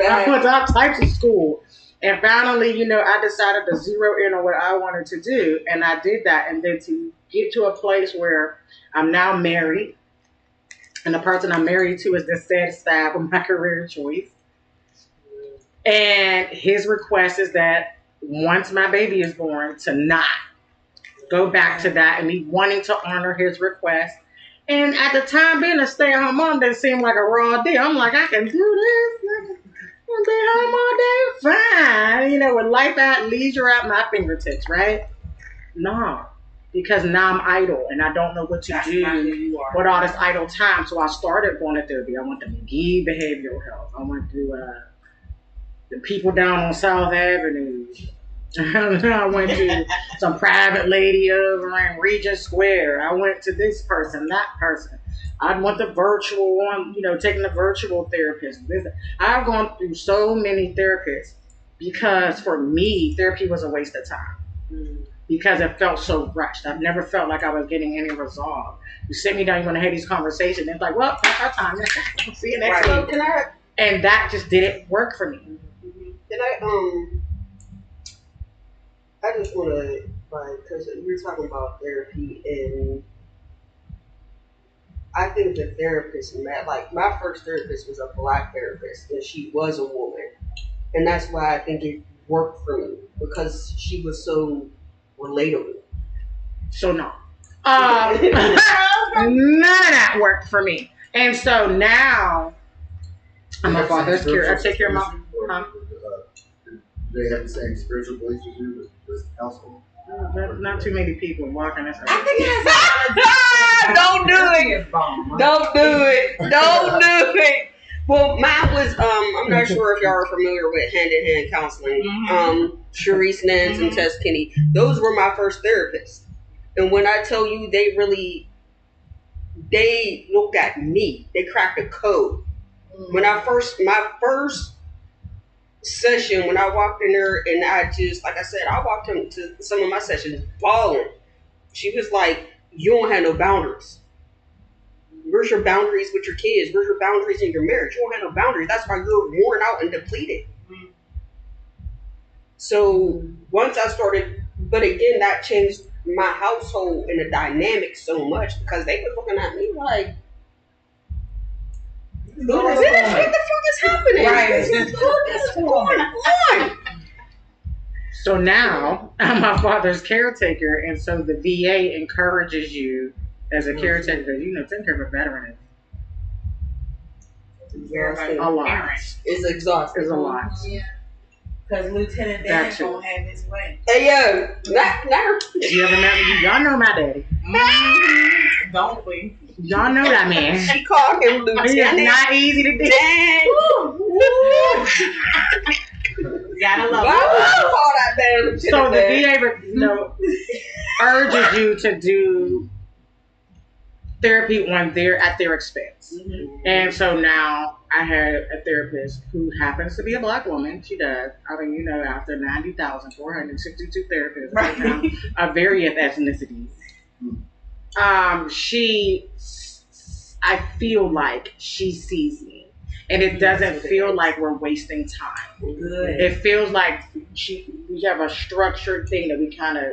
I went to all types of school. And finally, I decided to zero in on what I wanted to do. And I did that. And then to get to a place where I'm now married. And the person I'm married to is the sad stab of my career choice. And his request is that once my baby is born, to not go back to that, and me wanting to honor his request. And at the time, being a stay-at-home mom didn't seem like a raw deal. I'm like, I can do this. I can be home all day, fine. With life at leisure at my fingertips, right? No, because now I'm idle and I don't know what to do with all this idle time. So I started going to therapy. I went to McGee Behavioral Health. I went to the people down on South Avenue. I went to some private lady over in Regent Square. I went to this person, that person. I went to virtual one, taking the virtual therapist. I've gone through so many therapists because for me, therapy was a waste of time. Because it felt so rushed. I've never felt like I was getting any resolve. You sit me down, you want to have these conversations, and it's like, well, that's our time. See you next week. And that just didn't work for me. I just want to, because you're talking about therapy, and I think the therapist, my first therapist was a Black therapist, and she was a woman. And that's why I think it worked for me, because she was so relatable. So no. None of that worked for me. And so now, I'm a father's care. I take care of my... Do they have the same spiritual beliefs as you with household? Not too many people walking this earth. I think it has Don't do it. Don't do it. Don't do it. Well, mine was, I'm not sure if y'all are familiar with hand-in-hand counseling. Sharice Nance and Tess Kinney. Those were my first therapists. And when I tell you they looked at me. They cracked a code. When my first session, when I walked in there, and I just, like I said, I walked into some of my sessions bawling. She was like, you don't have no boundaries. Where's your boundaries with your kids? Where's your boundaries in your marriage? You don't have no boundaries. That's why you're worn out and depleted. So once I started, but again, that changed my household and the dynamic so much, because they were looking at me like, what the fuck is happening? Right. What is going on? So now I'm my father's caretaker, and so the VA encourages you as a caretaker. Taking care of a veteran is a lot. It's exhausting. It's a lot. Yeah. Because Lieutenant Dan gonna have his way. Hey yo, not You ever met me? Y'all know my daddy. Don't we? Y'all know that man. She called him He Lieutenant. is not easy to do. Dan. Gotta love Why would you call that man Lieutenant? So the VA, urges you to do therapy at their expense. And so now I had a therapist who happens to be a Black woman. She does. I mean, you know, after 90,462 therapists right now of various ethnicities, I feel like she sees me. And it doesn't feel like we're wasting time. Good. It feels like we have a structured thing that we kind of,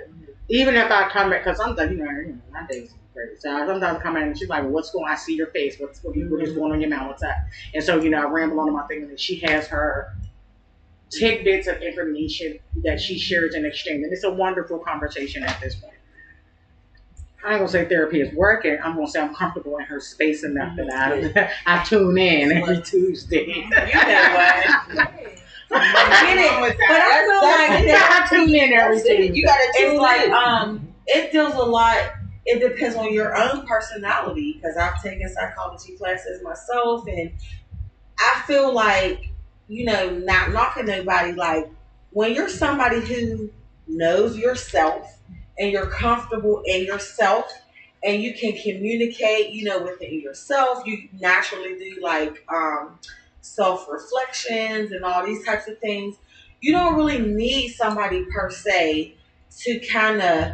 even if I come in, because sometimes, you know, my days are crazy. So sometimes I come in and she's like, well, what's going on? I see your face. What is going on in your mouth? What's that? And so, you know, I ramble on my thing, and she has her tidbits of information that she shares in exchange. And it's a wonderful conversation at this point. I ain't gonna say therapy is working. I'm gonna say I'm comfortable in her space enough that I tune in every Tuesday. You know what? I get it, but I feel like I tune in every Tuesday. You gotta tune in. It's like it deals a lot. It depends on your own personality, because I've taken psychology classes myself, and I feel like, you know, not knocking nobody, like when you're somebody who knows yourself and you're comfortable in yourself and you can communicate, you know, within yourself, you naturally do like self-reflections and all these types of things. You don't really need somebody per se to kind of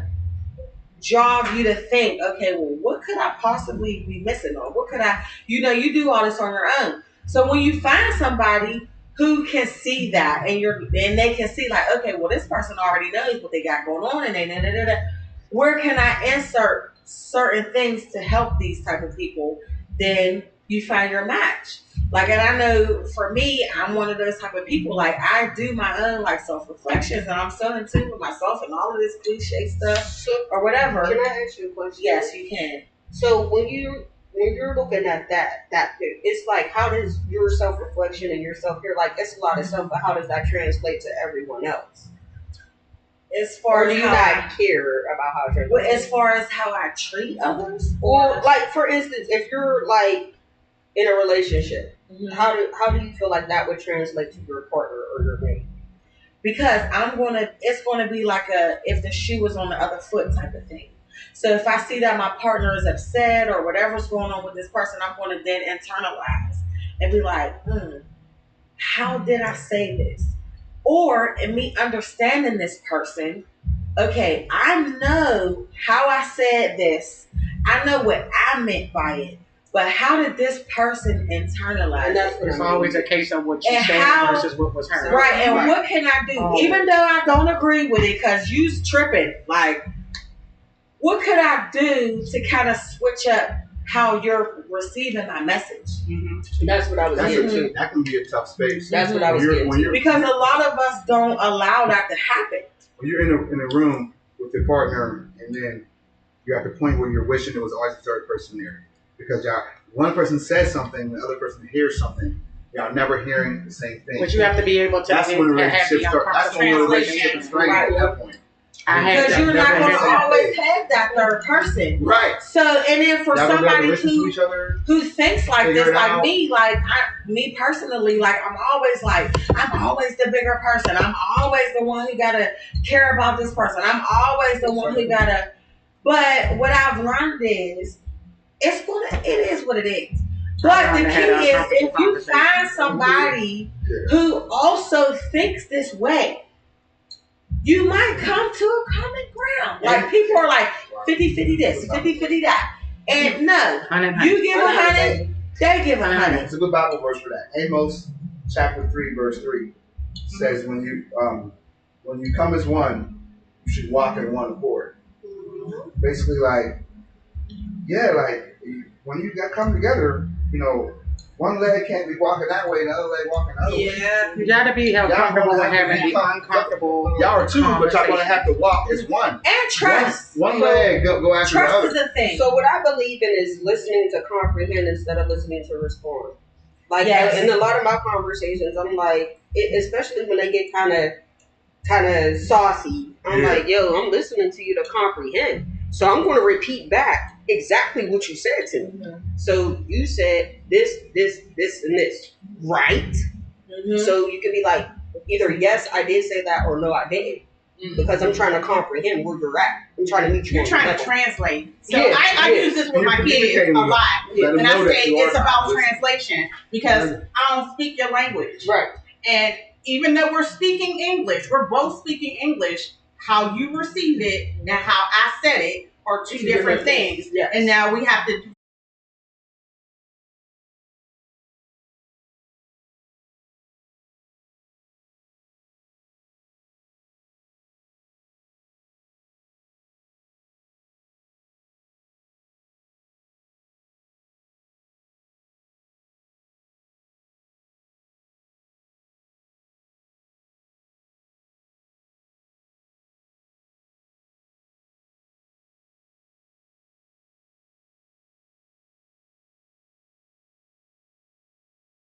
jog you to think, okay, well, what could I possibly be missing, or what could I, you know, you do all this on your own. So when you find somebody who can see that, and they can see like, okay, well, this person already knows what they got going on, and where can I insert certain things to help these type of people? Then you find your match. Like, and I know for me, I'm one of those type of people. Like, I do my own like self-reflections, and I'm so in tune with myself and all of this cliche stuff or whatever. Can I ask you a question? Yes, you can. So when you're looking at that it's like, how does your self-reflection and your self-care, like, it's a lot of stuff, but how does that translate to everyone else? As far or as do you not care about how it translates? Well, as far as how I treat others? Well, like, for instance, if you're like in a relationship, mm-hmm. how do you feel like that would translate to your partner or your mate? Because it's gonna be like if the shoe was on the other foot type of thing. So if I see that my partner is upset or whatever's going on with this person, I'm going to then internalize and be like, how did I say this? Or in me understanding this person, okay, I know how I said this. I know what I meant by it. But how did this person internalize and that's it? It's always a case of what you said versus what was heard. Right, and what can I do? Even though I don't agree with it, because you's tripping. Like, what could I do to kind of switch up how you're receiving my message? Mm-hmm. That's what I was getting to. That can be a tough space. That's what I was getting to. Because a lot of us don't allow that to happen. When you're in a room with your partner, and then you're at the point where you're wishing there was always a third person there. Because one person says something, the other person hears something. Y'all never hearing the same thing. But you have to be able to that's when the relationship starts. That's when the relationship is strained at that point. Because you're not going to always have that third person. Right. So, and then for somebody who thinks like this, like me, me personally, like I'm always the bigger person. I'm always the one who got to care about this person. I'm always the one who got to. But what I've learned is, it is what it is. But the key is, if you find somebody who also thinks this way, you might come to a common ground. Like, people are like 50-50 this, 50-50 that. And no, you give 100, they give 100. It's a good Bible verse for that. Amos chapter 3, verse 3 says, when you come as one, you should walk in one accord. Basically, when you come together, you know, one leg can't be walking that way and the other leg walking the other way. Yeah, you gotta be comfortable with having the uncomfortable. Y'all are two, but y'all gonna have to walk as one. And trust. One leg go after the other. Trust is a thing. So what I believe in is listening to comprehend instead of listening to respond. Like, in a lot of my conversations, I'm like, especially when they get kind of saucy, I'm like, yo, I'm listening to you to comprehend. So I'm going to repeat back exactly what you said to me. Mm-hmm. So you said this, and this, right? Mm-hmm. So you can be like, either yes, I did say that, or no, I didn't. because I'm trying to comprehend where you're at. I'm trying to meet you. You're on trying level. to translate. So Yeah, I yeah. use this with You're my kids a communicating with lot. them. Let them And I know that say you are it's about listening. translation because I don't speak your language. Right. And even though we're speaking English, we're both speaking English, how you receive it and how I said it are two different things. Yes. And now we have to